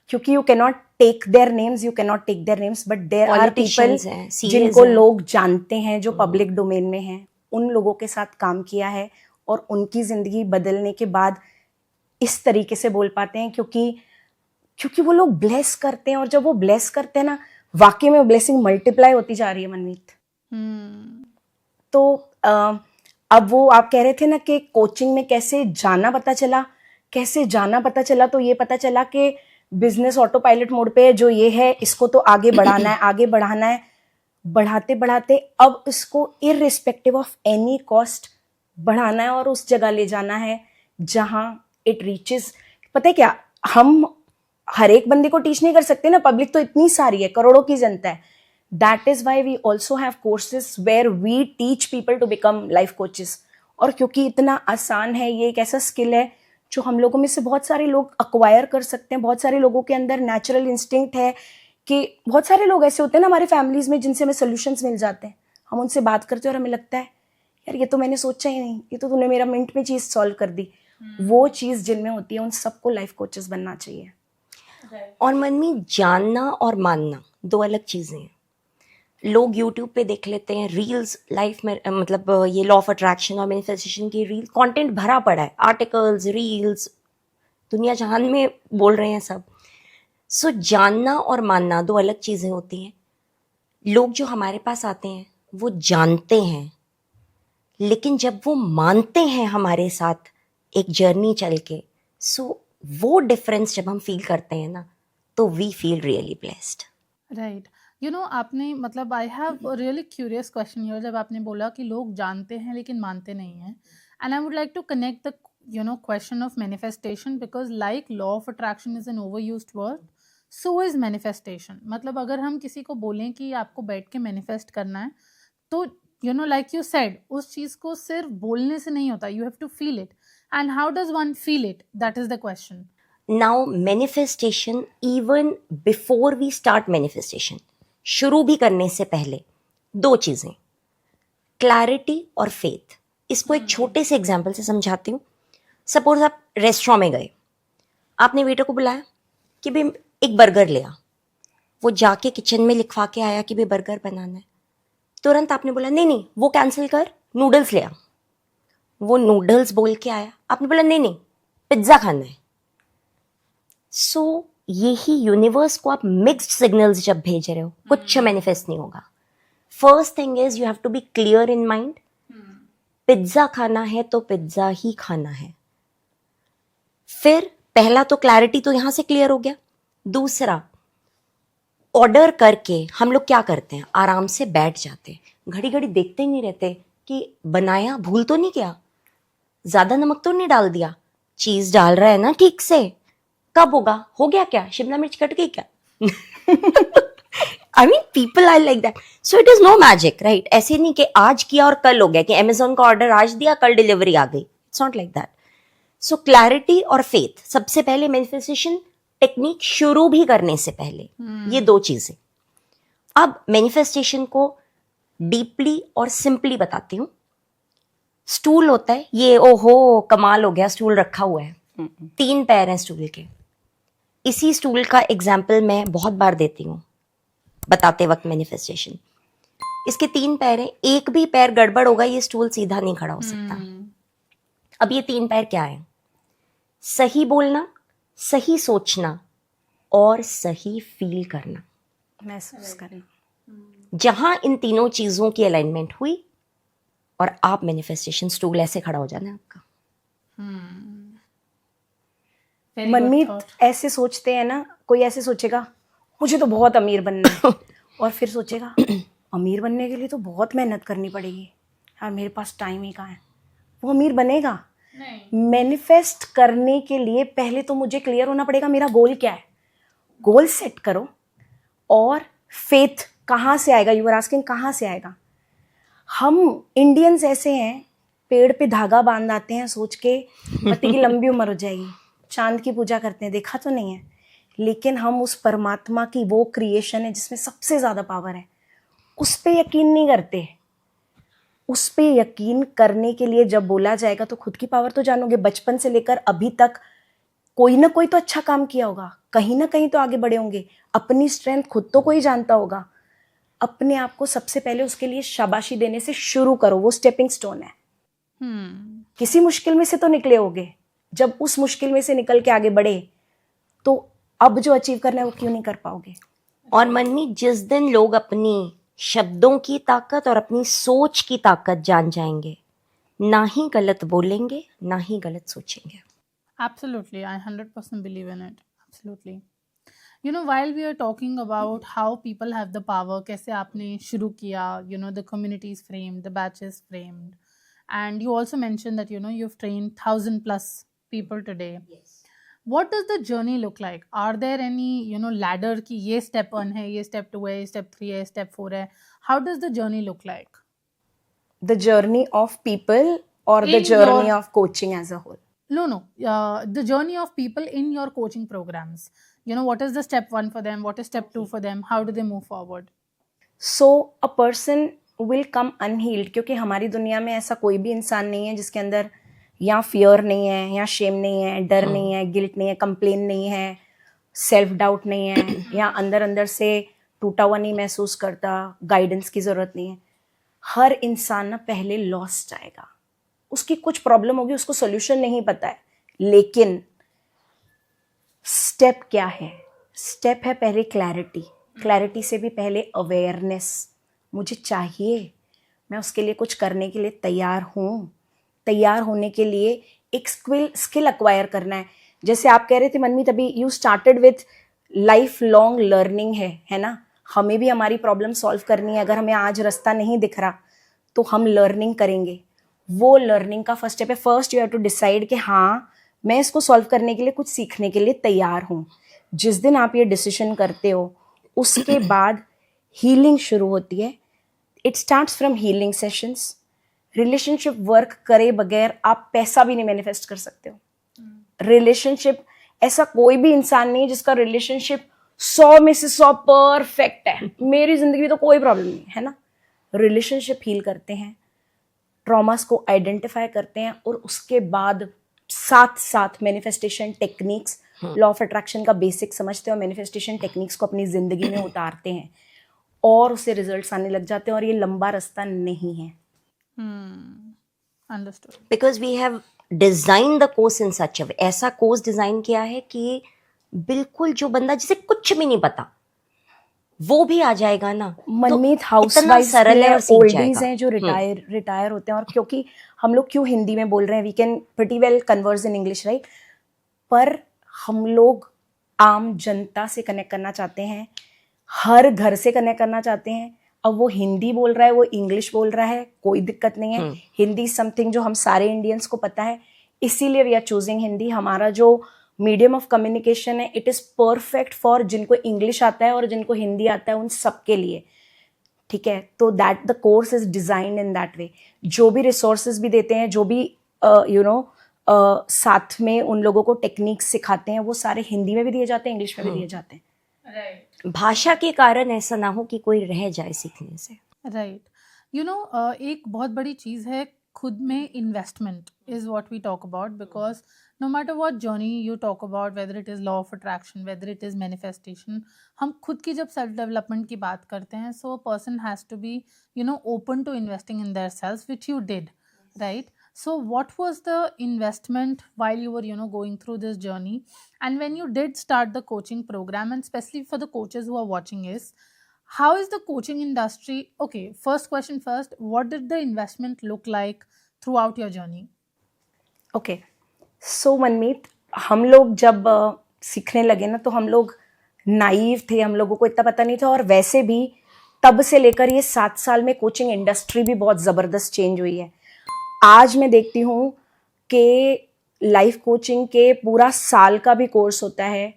क्योंकि you can not take their names, but there are people जिनको लोग जानते हैं, जो पब्लिक डोमेन में हैं। उन लोगों के साथ काम किया है और उनकी जिंदगी बदलने के बाद इस तरीके से बोल पाते हैं क्योंकि वो लोग ब्लेस करते हैं। और जब वो ब्लेस करते हैं ना, वाकई में ब्लेसिंग मल्टीप्लाई होती जा रही है मनमीत। तो अब वो आप कह रहे थे ना कि कोचिंग में कैसे जाना पता चला, तो ये पता चला कि बिजनेस ऑटो पायलट मोड पे है, जो ये है इसको तो आगे बढ़ाना है, बढ़ाते बढ़ाते अब इसको इररिस्पेक्टिव ऑफ एनी कॉस्ट बढ़ाना है और उस जगह ले जाना है जहां इट रीचेस। पता है क्या, हम हर एक बंदे को टीच नहीं कर सकते ना, पब्लिक तो इतनी सारी है, करोड़ों की जनता है। That is why we also have courses where we teach people to become life coaches. और क्योंकि इतना आसान है, ये एक ऐसा स्किल है जो हम लोगों में से बहुत सारे लोग अक्वायर कर सकते हैं। बहुत सारे लोगों के अंदर नेचुरल इंस्टिंक्ट है कि बहुत सारे लोग ऐसे होते हैं ना हमारे फैमिलीज में जिनसे हमें सोल्यूशंस मिल जाते हैं। हम उनसे बात करते हैं और हमें लगता है यार ये तो मैंने सोचा ही नहीं, ये तो तूने मेरा मिनट में चीज़ सॉल्व कर दी। वो चीज़ जिनमें होती है उन सबको लाइफ कोचेस बनना चाहिए। और मन में जानना और मानना दो अलग चीज़ें हैं। लोग YouTube पे देख लेते हैं रील्स, लाइफ में मतलब ये लॉ ऑफ अट्रैक्शन और मैनिफेस्टेशन की रील कंटेंट भरा पड़ा है, आर्टिकल्स, रील्स, दुनिया जहान में बोल रहे हैं सब। सो जानना और मानना दो अलग चीज़ें होती हैं। लोग जो हमारे पास आते हैं वो जानते हैं, लेकिन जब वो मानते हैं हमारे साथ एक जर्नी चल के, सो वो डिफरेंस जब हम फील करते हैं ना, तो we feel really blessed. Right. आपने मतलब I have a really curious question here, जब आपने बोला कि लोग जानते हैं लेकिन मानते नहीं हैं, and I would like to connect the question of manifestation, because like law of attraction is an over used word, so is manifestation. मतलब अगर हम किसी को बोलें कि आपको बैठ के मैनिफेस्ट करना है, तो लाइक यू सेड, उस चीज को सिर्फ बोलने से नहीं होता, you have to feel it. And how does one feel it, that is the question. Now manifestation, even before we start manifestation, शुरू भी करने से पहले दो चीज़ें, क्लैरिटी और फेथ। इसको एक छोटे से एग्जाम्पल से समझाती हूँ। सपोज आप रेस्टोरेंट में गए, आपने वेटर को बुलाया कि भाई एक बर्गर ले आ, वो जाके किचन में लिखवा के आया कि भाई बर्गर बनाना है। तुरंत आपने बोला नहीं नहीं वो कैंसिल कर, नूडल्स ले आ। वो नूडल्स बोल के आया, आपने बोला नहीं नहीं पिज्ज़ा खाना है। सो यही यूनिवर्स को आप मिक्स्ड सिग्नल्स जब भेज रहे हो, कुछ मैनिफेस्ट नहीं होगा। First thing is you have to be clear in mind, pizza खाना है तो पिज्ज़ा ही खाना है। फिर पहला तो क्लैरिटी तो यहां से क्लियर हो गया। दूसरा, ऑर्डर करके हम लोग क्या करते हैं, आराम से बैठ जाते हैं, घड़ी घड़ी देखते ही नहीं रहते कि बनाया भूल तो नहीं गया, ज्यादा नमक तो नहीं डाल दिया, चीज डाल रहा है ना ठीक से, कब होगा, हो गया क्या, शिमला मिर्च कट गई क्या। I mean people are like that. So it is no magic, right. ऐसे नहीं कि आज किया और कल हो गया, कि अमेजोन का ऑर्डर आज दिया कल डिलीवरी आ गई, it's not like that. So clarity और फेथ सबसे पहले, मैनिफेस्टेशन टेक्निक शुरू भी करने से पहले, ये दो चीजें। अब मैनिफेस्टेशन को डीपली और सिंपली बताती हूँ। स्टूल होता है, ये ओहो कमाल हो गया, स्टूल रखा हुआ है, 3 पैर हैं स्टूल के। इसी स्टूल का एग्जाम्पल मैं बहुत बार देती हूँ बताते वक्त मैनिफेस्टेशन। इसके 3 पैर हैं, एक भी पैर गड़बड़ होगा ये स्टूल सीधा नहीं खड़ा हो सकता। अब ये 3 पैर क्या है, सही बोलना, सही सोचना और सही फील करना, महसूस करना। जहां इन तीनों चीजों की अलाइनमेंट हुई और आप मैनिफेस्टेशन, स्टूल ऐसे खड़ा हो जाना है आपका। मनमीत ऐसे सोचते हैं ना, कोई ऐसे सोचेगा मुझे तो बहुत अमीर बनना है, और फिर सोचेगा अमीर बनने के लिए तो बहुत मेहनत करनी पड़ेगी यार, मेरे पास टाइम ही कहाँ है। वो अमीर बनेगा नहीं। मैनिफेस्ट करने के लिए पहले तो मुझे क्लियर होना पड़ेगा मेरा गोल क्या है। गोल सेट करो, और फेथ कहाँ से आएगा, यू आर आस्किंग कहाँ से आएगा। हम इंडियंस ऐसे हैं, पेड़ पे धागा बांध आते हैं सोच के पति की लंबी उम्र हो जाएगी, चांद की पूजा करते हैं, देखा तो नहीं है, लेकिन हम उस परमात्मा की, वो क्रिएशन है जिसमें सबसे ज़्यादा पावर है, उस पे यकीन नहीं करते। उस पे यकीन करने के लिए जब बोला जाएगा तो खुद की पावर तो जानोगे। बचपन से लेकर अभी तक कोई ना कोई तो अच्छा काम किया होगा, कहीं ना कहीं तो आगे बढ़े होंगे, अपनी स्ट्रेंथ खुद तो कोई जानता होगा। अपने आप को सबसे पहले उसके लिए शाबाशी देने से शुरू करो, वो स्टेपिंग स्टोन है। किसी मुश्किल में से तो निकले होगे, जब उस मुश्किल में से निकल के आगे बढ़े तो अब जो अचीव करना है वो क्यों नहीं कर पाओगे। और मन में जिस दिन लोग अपनी शब्दों की ताकत और अपनी सोच की ताकत जान जाएंगे, ना ही गलत बोलेंगे ना ही गलत सोचेंगे। Absolutely, I 100% believe in it. Absolutely. While we are talking about how people have the power, कैसे आपने शुरू किया, the community is framed, the batch is framed, and you also mentioned that you've trained 1,000 plus people today. Yes. What does the journey look like? Are there any ladder कि ये step 1 है, ये step 2 है, ये step 3 है, step 4 है? How does the journey look like? The journey of people or the journey of coaching as a whole? No. The journey of people in your coaching programs. What is the step 1 for them? What is step 2 for them? How do they move forward? So a person will come unhealed, क्योंकि हमारी दुनिया में ऐसा कोई भी इंसान नहीं है जिसके अंदर या फियर नहीं है, या शेम नहीं है, डर नहीं है, गिल्ट नहीं है, कंप्लेन नहीं है, सेल्फ डाउट नहीं है, या अंदर से टूटा हुआ नहीं महसूस करता, गाइडेंस की ज़रूरत नहीं है। हर इंसान ना पहले लॉस्ट आएगा, उसकी कुछ प्रॉब्लम होगी, उसको सोल्यूशन नहीं पता है, लेकिन स्टेप क्या है? स्टेप है पहले क्लैरिटी, क्लैरिटी से भी पहले अवेयरनेस। मुझे चाहिए, मैं उसके लिए कुछ करने के लिए तैयार हूँ। तैयार होने के लिए एक स्किल अक्वायर करना है। जैसे आप कह रहे थे मनमीत, अभी you started with life long learning है ना? हमें भी हमारी प्रॉब्लम सॉल्व करनी है। अगर हमें आज रास्ता नहीं दिख रहा तो हम लर्निंग करेंगे। वो लर्निंग का फर्स्ट स्टेप है। First you have to decide कि हाँ, मैं इसको सॉल्व करने के लिए कुछ सीखने के लिए तैयार हूँ। जिस दिन आप ये डिसीजन करते हो उसके बाद हीलिंग शुरू होती है। It starts from healing sessions. Relationship work करे बगैर आप पैसा भी नहीं मैनिफेस्ट कर सकते हो। रिलेशनशिप, ऐसा कोई भी इंसान नहीं है जिसका रिलेशनशिप 100 में से 100 परफेक्ट है। मेरी जिंदगी में तो कोई प्रॉब्लम नहीं है ना? रिलेशनशिप हील करते हैं, ट्रॉमास को आइडेंटिफाई करते हैं और उसके बाद साथ साथ manifestation techniques, law of attraction का बेसिक समझते हैं और मैनिफेस्टेशन टेक्निक्स को अपनी जिंदगी में उतारते हैं और उससे रिजल्ट्स आने लग जाते हैं। और ये लंबा रास्ता नहीं है। Understood. Because we have design the course in such a way, ऐसा कोर्स डिजाइन किया है कि बिल्कुल जो बंदा जिसे कुछ भी नहीं पता वो भी आ जाएगा ना। मनमीत, इतना हाउसवाइफ सरल है और सीख ओल्डीज जाएगा। हैं जो रिटायर होते हैं। और क्योंकि हम लोग क्यों हिंदी में बोल रहे हैं, we can pretty well converse in English, right? पर हम लोग आम जनता से कनेक्ट करना चाहते हैं, हर घर से कनेक्ट करना चाहते हैं। अब वो हिंदी बोल रहा है, वो इंग्लिश बोल रहा है, कोई दिक्कत नहीं है। हिंदी समथिंग जो हम सारे इंडियंस को पता है, इसीलिए वी आर चूजिंग हिंदी। हमारा जो मीडियम ऑफ कम्युनिकेशन है, इट इज़ परफेक्ट फॉर जिनको इंग्लिश आता है और जिनको हिंदी आता है, उन सबके लिए। ठीक है, तो that the course is designed in that way. जो भी रिसोर्सेज भी देते हैं, जो भी साथ में उन लोगों को टेक्निक्स सिखाते हैं, वो सारे हिंदी में भी दिए जाते हैं, इंग्लिश में भी दिए जाते हैं। राइट। भाषा के कारण ऐसा ना हो कि कोई रह जाए सीखने से। राइट। एक बहुत बड़ी चीज़ है खुद में investment is what we talk about, because no matter what journey you talk about, whether it is law of attraction, whether it is manifestation, हम खुद की जब सेल्फ डेवलपमेंट की बात करते हैं, so a person has to be open to investing in their selves, which you did, right? So what was the investment while you were going through this journey, and when you did start the coaching program, and especially for the coaches who are watching is, how is the coaching industry? Okay, first question first, what did the investment look like throughout your journey? Okay, so Manmeet, हम लोग जब सीखने लगे ना, तो हम लोग naive थे, हम लोगों को इतना पता नहीं था। और वैसे भी तब से लेकर ये 7 साल में कोचिंग इंडस्ट्री भी बहुत ज़बरदस्त चेंज हुई है। आज मैं देखती हूँ कि लाइफ कोचिंग के पूरा साल का भी कोर्स होता है,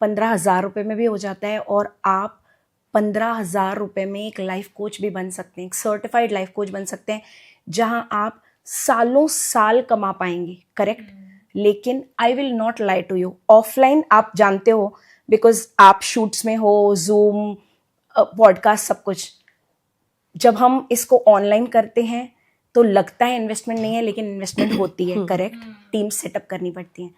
15,000 रुपये में भी हो जाता है। और आप 15,000 रुपये में एक लाइफ कोच भी बन सकते हैं, एक सर्टिफाइड लाइफ कोच बन सकते हैं, जहाँ आप सालों साल कमा पाएंगे। करेक्ट? लेकिन I will not lie to you, offline आप जानते हो, बिकॉज आप शूट्स में हो, जूम, पॉडकास्ट, सब कुछ। जब हम इसको ऑनलाइन करते हैं तो लगता है इन्वेस्टमेंट नहीं है, लेकिन इन्वेस्टमेंट होती है। करेक्ट? टीम सेटअप करनी पड़ती है।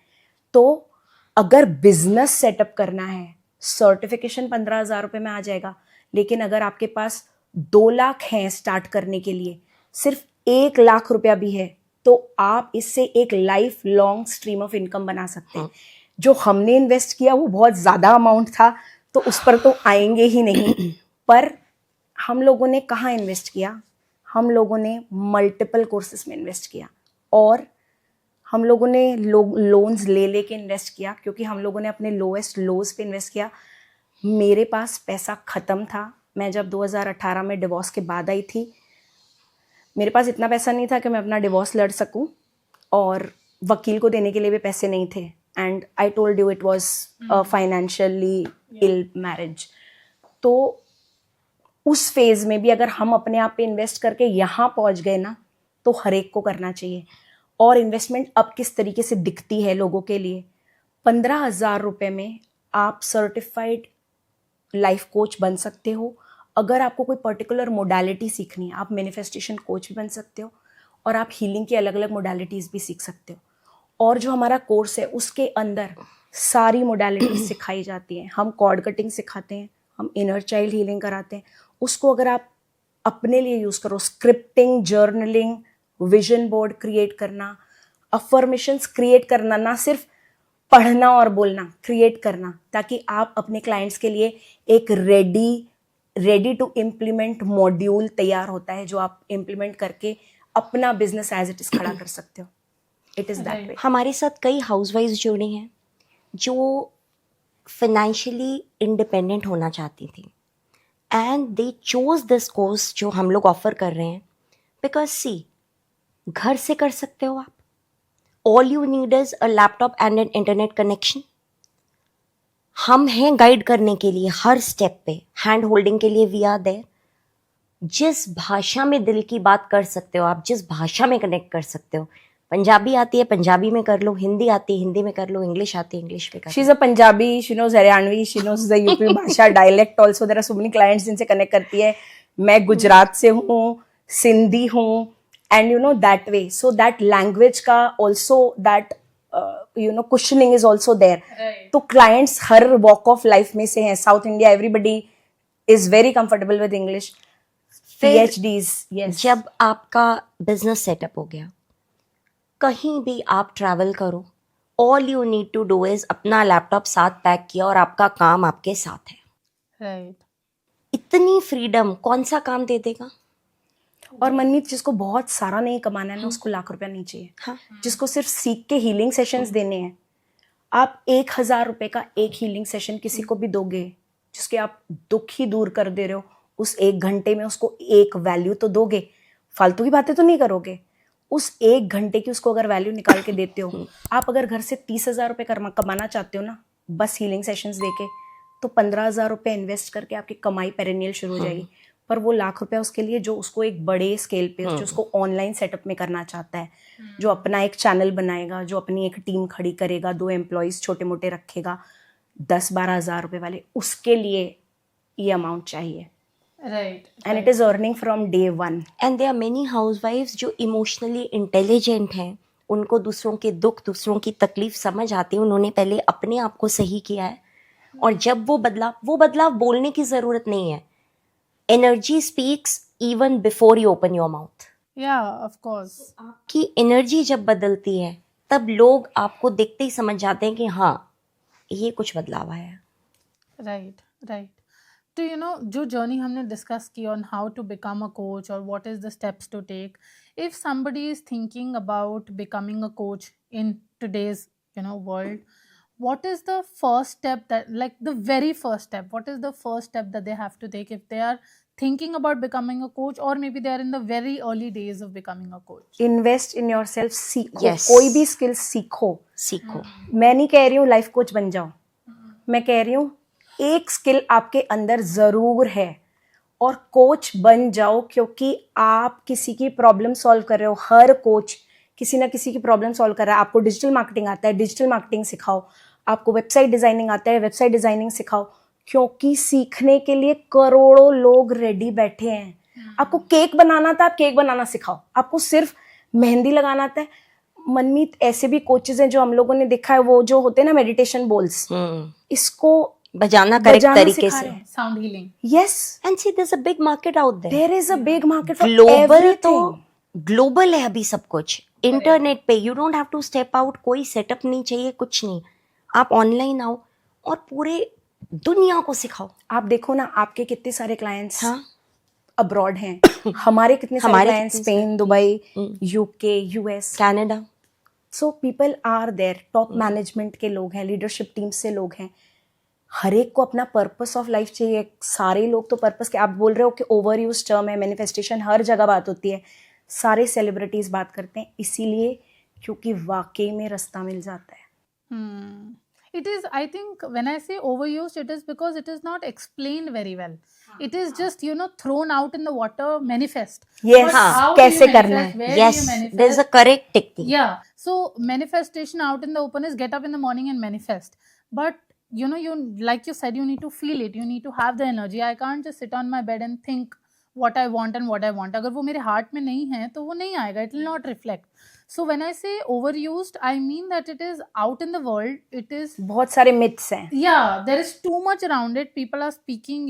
तो अगर बिजनेस सेटअप करना है, सर्टिफिकेशन 15,000 रुपये में आ जाएगा। लेकिन अगर आपके पास 2 लाख हैं स्टार्ट करने के लिए, सिर्फ 1 लाख रुपया भी है, तो आप इससे एक life long stream of income बना सकते हैं। जो हमने इन्वेस्ट किया वो बहुत ज़्यादा अमाउंट था, तो उस पर तो आएंगे ही नहीं। पर हम लोगों ने कहाँ इन्वेस्ट किया? हम लोगों ने मल्टीपल कोर्सेज में इन्वेस्ट किया, और हम लोगों ने लोन्स ले के इन्वेस्ट किया, क्योंकि हम लोगों ने अपने लोएस्ट लोज पे इन्वेस्ट किया। मेरे पास पैसा ख़त्म था। मैं जब 2018 में डिवोर्स के बाद आई थी, मेरे पास इतना पैसा नहीं था कि मैं अपना डिवोर्स लड़ सकूं, और वकील को देने के लिए भी पैसे नहीं थे। And I told you it was financially ill marriage. तो उस फेज में भी अगर हम अपने आप पे इन्वेस्ट करके यहाँ पहुँच गए ना, तो हर एक को करना चाहिए। और इन्वेस्टमेंट अब किस तरीके से दिखती है लोगों के लिए, 15,000 रुपये में आप सर्टिफाइड लाइफ कोच बन सकते हो। अगर आपको कोई पर्टिकुलर मोडालिटी सीखनी है, आप मैनिफेस्टेशन कोच भी बन सकते हो, और आप हीलिंग की अलग अलग मोडालिटीज़ भी सीख सकते हो। और जो हमारा कोर्स है उसके अंदर सारी मोडालिटीज़ सिखाई जाती हैं। हम कॉर्ड कटिंग सिखाते हैं, हम इनर चाइल्ड हीलिंग कराते हैं। उसको अगर आप अपने लिए यूज़ करो, scripting, journaling, vision board create करना, अफर्मेशंस क्रिएट करना, ना सिर्फ पढ़ना और बोलना, क्रिएट करना, ताकि आप अपने क्लाइंट्स के लिए एक रेडी टू इम्प्लीमेंट मॉड्यूल तैयार होता है, जो आप इम्प्लीमेंट करके अपना बिजनेस एज इट इज खड़ा कर सकते हो. It is that way. हमारे साथ कई हाउसवाइफ्स जुड़ी हैं जो फाइनेंशियली इंडिपेंडेंट होना चाहती थी, and they chose this course जो हम लोग ऑफर कर रहे हैं, बिकॉज सी, घर से कर सकते हो आप. All you need is a laptop and an internet connection. हम हैं गाइड करने के लिए हर स्टेप पे, हैंड होल्डिंग के लिए वी आर देयर. जिस भाषा में दिल की बात कर सकते हो आप, जिस भाषा में कनेक्ट कर सकते हो. पंजाबी आती है पंजाबी में कर लो, हिंदी आती है हिंदी में कर लो, इंग्लिश आती है इंग्लिश में कर she is a Punjabi, she knows Haryanvi, she knows the UP भाषा, dialect also. There are so many clients जिनसे कनेक्ट करती है. मैं गुजरात से हूँ, सिंधी हूँ, and you know that way. So that language का also that cushioning is also there. तो क्लाइंट्स हर वॉक ऑफ लाइफ में से हैं. South India everybody is very comfortable with English. PhDs, yes. जब आपका बिजनेस सेटअप हो गया, कहीं भी आप ट्रैवल करो, all you need to do is अपना लैपटॉप साथ पैक किया और आपका काम आपके साथ है. राइट. इतनी फ्रीडम कौन सा काम दे देगा. और मनमीत, जिसको बहुत सारा नहीं कमाना है ना, उसको लाख रुपया नहीं चाहिए. हाँ. जिसको सिर्फ सीख के हीलिंग सेशंस देने हैं, आप 1,000 रुपए का एक हीलिंग सेशन किसी को भी दोगे, जिसके आप दुख ही दूर कर दे रहे हो, उस 1 घंटे में उसको एक वैल्यू तो दोगे. फालतू की बातें तो नहीं करोगे. उस 1 घंटे की उसको अगर वैल्यू निकाल के देते हो, आप अगर घर से 30,000 रुपए कमाना चाहते हो ना, बस हीलिंग सेशंस देके, तो 15,000 रुपए इन्वेस्ट करके आपकी कमाई पेरेनियल शुरू हो जाएगी. पर वो लाख रुपया उसके लिए जो उसको एक बड़े स्केल पे, जो उसको ऑनलाइन सेटअप में करना चाहता है, जो अपना एक चैनल बनाएगा, जो अपनी एक टीम खड़ी करेगा, 2 एम्प्लॉयज छोटे मोटे रखेगा, 10-12 हज़ार रुपए वाले, उसके लिए ये अमाउंट चाहिए. Right. And it is earning from day 1. And there are many हाउसवाइफ्स जो इमोशनली इंटेलिजेंट हैं, उनको दूसरों के दुख, दूसरों की तकलीफ समझ आती है. उन्होंने पहले अपने आप को सही किया है, और जब वो बदलाव बोलने की ज़रूरत नहीं है. Energy speaks even before you open your mouth. Yeah, of course. आपकी एनर्जी जब बदलती है, तब लोग आपको देखते ही समझ जाते हैं कि हाँ, ये कुछ बदलाव आया है. Right, right. तो जो जर्नी हमने डिस्कस की on how to become a coach और what is the steps to take, if somebody is thinking about becoming a coach in today's world, what is the first step, that like the very first step, what is the first step that they have to take if they are thinking about becoming a coach, or maybe they are in the very early days of becoming a coach? Invest in your self. सीखो. Yes. कोई भी skill सीखो. मैं नहीं कह रही हूँ life coach बन जाओ. मैं कह रही हूँ एक स्किल आपके अंदर जरूर है और कोच बन जाओ, क्योंकि आप किसी की प्रॉब्लम सॉल्व कर रहे हो. हर कोच किसी ना किसी की प्रॉब्लम सॉल्व कर रहा है. आपको डिजिटल मार्केटिंग आता है, डिजिटल मार्केटिंग सिखाओ. आपको वेबसाइट डिजाइनिंग आता है, वेबसाइट डिजाइनिंग सिखाओ. क्योंकि सीखने के लिए करोड़ों लोग रेडी बैठे हैं. आपको केक बनाना था, आप केक बनाना सिखाओ. आपको सिर्फ मेहंदी लगाना था. मनमीत, ऐसे भी कोचेज हैं जो हम लोगों ने देखा है, वो जो होते हैं ना मेडिटेशन बोल्स, इसको बजाना करेक्ट तरीके से. Sound healing. Yes. And see there is a big market out there. There is a big market for global, everything. तो ग्लोबल है अभी सब कुछ. इंटरनेट पे you don't have to step out. कोई सेटअप नहीं चाहिए, कुछ नहीं. आप ऑनलाइन आओ और पूरे दुनिया को सिखाओ. आप देखो ना, आपके कितने सारे क्लाइंट्स हाँ, अब्रॉड हैं. हमारे कितने सारे हमारे क्लाइंट्स कितने Spain, Dubai, UK, US. Canada. So people are there. Top management के लोग हैं, लीडरशिप टीम से लोग हैं. हर एक को अपना पर्पस ऑफ लाइफ चाहिए. सारे लोग तो पर्पस के, आप बोल रहे हो कि ओवर यूज टर्म है, मैनिफेस्टेशन हर जगह बात होती है. सारे सेलिब्रिटीज बात करते हैं, इसीलिए क्योंकि वाकई में रास्ता मिल जाता है. It is, I think, when I say overused, it is because it is not explained very well. It is just, thrown out in the water, manifest. Yes. But हाँ, how do कैसे you करना manifest? है? Where do Yes, you manifest? there's a correct technique. Yeah. So manifestation out in the open is get up in the morning and manifest. But you like you said, you need to feel it. You need to have the energy. I can't just sit on my bed and think what I want and what I want. अगर वो मेरे heart में नहीं है तो वो नहीं आएगा. It will not reflect. So when I say overused, I mean that it is out in the world. It is, बहुत सारे मिथ्स हैं. yeah, there is too much around it. People are speaking,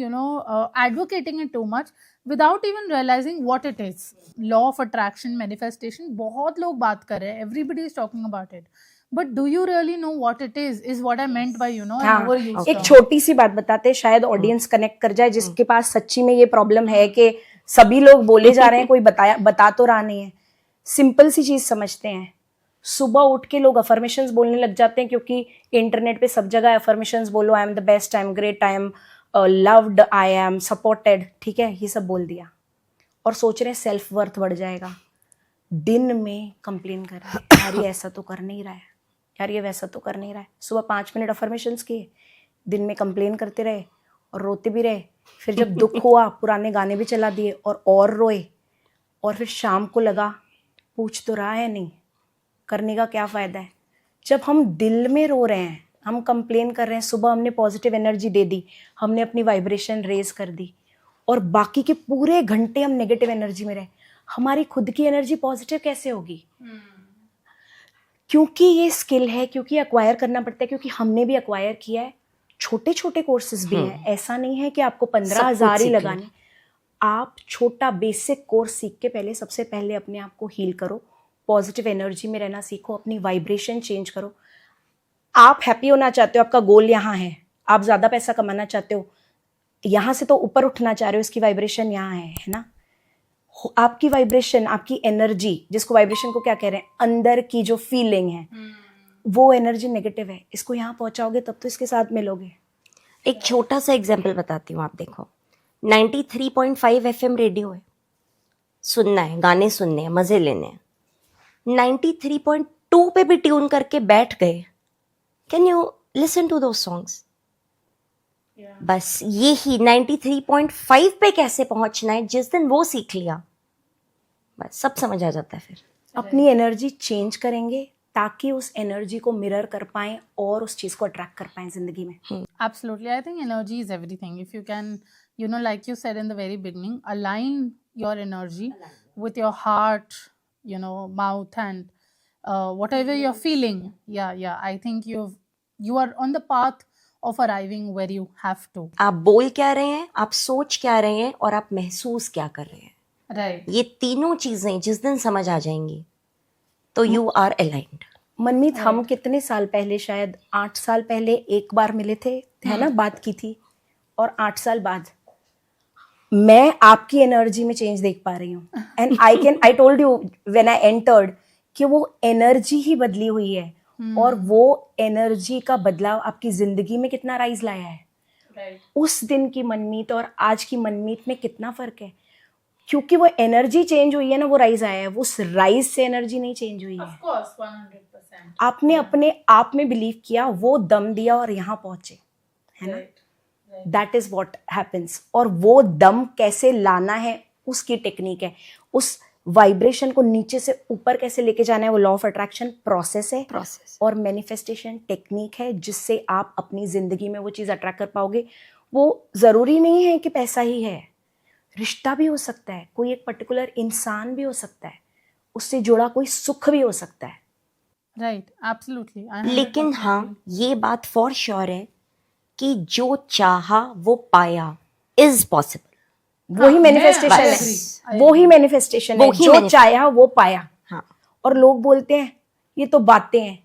advocating it too much without even realizing what it is. Law of attraction, manifestation, बहुत लोग बात कर रहे हैं. Everybody is talking about it. But do you really know what it is what I meant by, an हाँ, overused एक term. छोटी सी बात बताते हैं, शायद ऑडियंस कनेक्ट कर जाए, जिसके पास सच्ची में ये प्रॉब्लम है कि सभी लोग बोले जा रहे हैं, कोई बता तो रहा नहीं है। सिंपल सी चीज समझते हैं, सुबह उठ के लोग अफर्मेशंस बोलने लग जाते हैं, क्योंकि इंटरनेट पे सब जगह अफर्मेशंस बोलो, I am the best, I am great, I am loved, I am supported, ठीक है, ये सब बोल दिया और सोच रहे हैं सेल्फ वर्थ बढ़ जाएगा। दिन में कंप्लेन कर रहे हैं, यार ये ऐसा तो कर नहीं रहा है, यार ये वैसा तो कर नहीं रहा है। सुबह 5 मिनट अफर्मेशंस किए, दिन में कंप्लेन करते रहे और रोते भी रहे, फिर जब दुख हुआ पुराने गाने भी चला दिए और रोए, और फिर शाम को लगा पूछ तो रहा है नहीं, करने का क्या फ़ायदा है। जब हम दिल में रो रहे हैं, हम कंप्लेन कर रहे हैं, सुबह हमने पॉजिटिव एनर्जी दे दी, हमने अपनी वाइब्रेशन रेज कर दी, और बाकी के पूरे घंटे हम नेगेटिव एनर्जी में रहे, हमारी खुद की एनर्जी पॉजिटिव कैसे होगी? क्योंकि ये स्किल है, क्योंकि अक्वायर करना पड़ता है, क्योंकि हमने भी अक्वायर किया है। छोटे छोटे कोर्सेज भी हैं, ऐसा नहीं है कि आपको 15,000 ही लगाने। आप छोटा बेसिक कोर्स सीख के पहले, सबसे पहले अपने आप को हील करो, पॉजिटिव एनर्जी में रहना सीखो, अपनी वाइब्रेशन चेंज करो। आप हैप्पी होना चाहते हो, आपका गोल यहाँ है, आप ज़्यादा पैसा कमाना चाहते हो, यहाँ से तो ऊपर उठना चाह रहे हो, इसकी वाइब्रेशन यहाँ है ना। आपकी वाइब्रेशन, आपकी एनर्जी, जिसको वाइब्रेशन को क्या कह रहे हैं, अंदर की जो फीलिंग है, वो एनर्जी नेगेटिव है, इसको यहाँ पहुंचाओगे तब तो इसके साथ मिलोगे। एक छोटा सा एग्जाम्पल बताती हूँ, आप देखो 93.5 FM रेडियो है, सुनना है, गाने सुनने हैं, मजे लेने हैं। 93.2 पे भी ट्यून करके बैठ गए, can you listen to those songs? बस यही 93.5 पे कैसे पहुंचना है, जिस दिन वो सीख लिया, बस सब समझ आ जाता है। फिर अपनी एनर्जी चेंज करेंगे ताकि उस एनर्जी को मिरर कर पाएं और उस चीज को अट्रैक्ट कर पाएं जिंदगी में। Absolutely. I think energy is everything. If you can, like you said in the very beginning, align your energy with your heart, mouth, and whatever you're feeling. Yeah. I think you are on the path of arriving where you have to. आप बोल क्या रहे हैं, आप सोच क्या रहे हैं, और आप महसूस क्या कर रहे हैं, Right. ये तीनों चीजें जिस दिन समझ आ जाएंगी तो यू आर अलाइंड। मनमीत, हम कितने साल पहले, शायद 8 साल पहले एक बार मिले थे, है ना, बात की थी, और 8 साल बाद मैं आपकी एनर्जी में चेंज देख पा रही हूँ। And I told you when I entered कि वो एनर्जी ही बदली हुई है, और वो एनर्जी का बदलाव आपकी जिंदगी में कितना राइज लाया है। Right. उस दिन की मनमीत और आज की मनमीत में कितना फर्क है, क्योंकि वो एनर्जी चेंज हुई है ना, वो राइज आया है। वो उस राइज से एनर्जी नहीं चेंज हुई है। Of course, 100%. आपने अपने आप में बिलीव किया, वो दम दिया और यहाँ पहुंचे, है ना। Right. That is what happens. और वो दम कैसे लाना है, उसकी टेक्निक है। उस वाइब्रेशन को नीचे से ऊपर कैसे लेके जाना है, वो लॉ ऑफ अट्रैक्शन प्रोसेस है, और मैनिफेस्टेशन टेक्निक है, जिससे आप अपनी जिंदगी में वो चीज़ अट्रैक्ट कर पाओगे। वो ज़रूरी नहीं है कि पैसा ही है, रिश्ता भी हो सकता है, कोई एक पर्टिकुलर इंसान भी हो सकता है, उससे जुड़ा कोई सुख भी हो सकता है। Right. Absolutely. लेकिन हाँ, ये बात फॉर श्योर है कि जो चाहा वो पाया इज पॉसिबल। वही मैनिफेस्टेशन है, वही मैनिफेस्टेशन है, जो चाहा वो पाया। हाँ। और लोग बोलते हैं ये तो बातें हैं,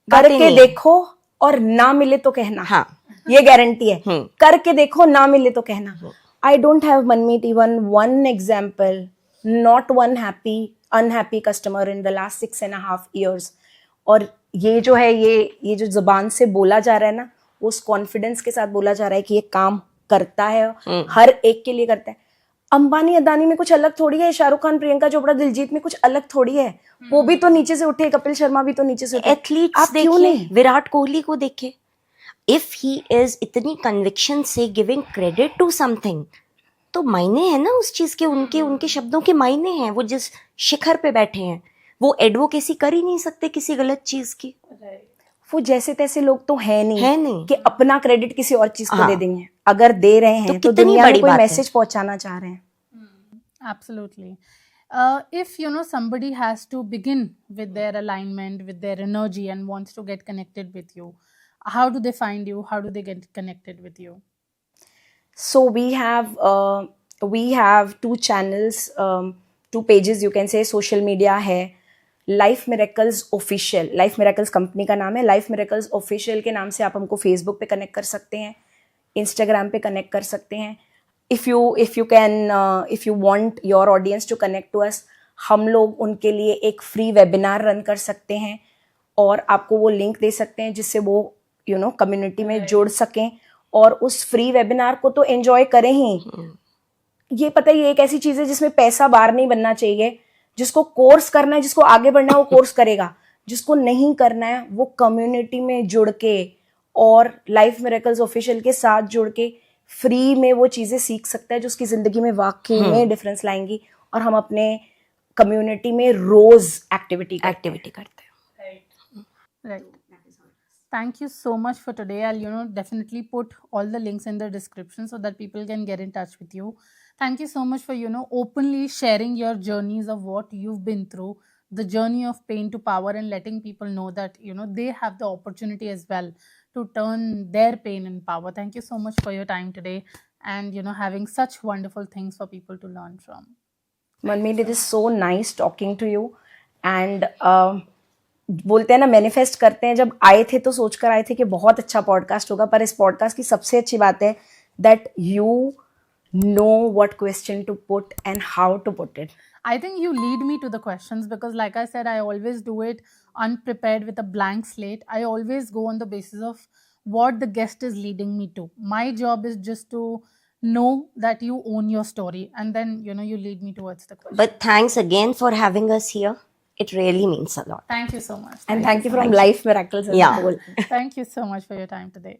बातें करके नहीं। देखो और ना मिले तो कहना। हाँ। ये गारंटी है, करके देखो, ना मिले तो कहना। I don't have Manmeet even one example, not one unhappy customer in the last 6.5 years। और ये जो है, ये जो जुबान से बोला जा रहा है ना, वो उस कॉन्फिडेंस के साथ बोला जा रहा है कि ये काम करता है, हर एक के लिए करता है। अंबानी अदानी में कुछ अलग थोड़ी है, शाहरुख खान, प्रियंका चोपड़ा, दिलजीत में कुछ अलग थोड़ी है। वो भी तो नीचे से उठे, कपिल शर्मा भी तो नीचे से उठे। एथलीट्स देखिए, विराट कोहली को देखिए, इफ ही इज इतनी कन्विक्शन से गिविंग क्रेडिट टू समथिंग, तो मायने हैं ना उस चीज के, उनके शब्दों के मायने हैं। वो जिस शिखर पे बैठे हैं, वो एडवोकेसी कर ही नहीं सकते किसी गलत चीज की। वो जैसे तैसे लोग तो है नहीं कि अपना क्रेडिट किसी और चीज को दे देंगे। अगर दे रहे हैं तो दुनिया में कोई मैसेज पहुंचाना चाह रहे हैं। Absolutely. If somebody has to begin with their alignment, with their energy, and wants to get connected with you, how do they find you? How do they get connected with you? So we have 2 channels, 2 pages, you can say, social media है, life miracles official, life miracles company का नाम है, life miracles official के नाम से आप हमको Facebook पे कनेक्ट कर सकते हैं, इंस्टाग्राम पे कनेक्ट कर सकते हैं. If you want your audience to connect to us, हम लोग उनके लिए एक फ्री वेबिनार रन कर सकते हैं और आपको वो लिंक दे सकते हैं जिससे वो कम्युनिटी में जुड़ सकें और उस फ्री वेबिनार को तो एंजॉय करें ही. ये पता है, ये एक ऐसी चीज़ है जिसमें पैसा बाहर नहीं बनना चाहिए. जिसको कोर्स करना है, जिसको आगे बढ़ना है, वो कोर्स करेगा. जिसको नहीं करना है वो कम्युनिटी में जुड़ के और लाइफ मिरेकल्स ऑफिशियल के साथ जुड़ के फ्री में वो चीज़ें सीख सकता है जो उसकी ज़िंदगी में वाकई में डिफरेंस लाएंगी. और हम अपने कम्युनिटी में रोज एक्टिविटी करते हैं. Right. Thank you so much for today. I'll definitely put all the links in the description so that people can get in touch with you. Thank you so much for openly sharing your journeys of what you've been through, the journey of pain to power, and letting people know that they have the opportunity as well to turn their pain in power. Thank you so much for your time today and having such wonderful things for people to learn from. Manmeet, it is so nice talking to you. And बोलते हैं ना, manifest करते हैं. जब आए थे तो सोचकर आए थे कि बहुत अच्छा पॉडकास्ट होगा, पर इस पॉडकास्ट की सबसे अच्छी बात है that you know what question to put and how to put it. I think you lead me to the questions because, like I said, I always do it unprepared with a blank slate. I always go on the basis of what the guest is leading me to. My job is just to know that you own your story, and then you lead me towards the question. But thanks again for having us here. It really means a lot. Thank you so much. And thank you from Life Miracles as a Yeah. whole. Thank you so much for your time today.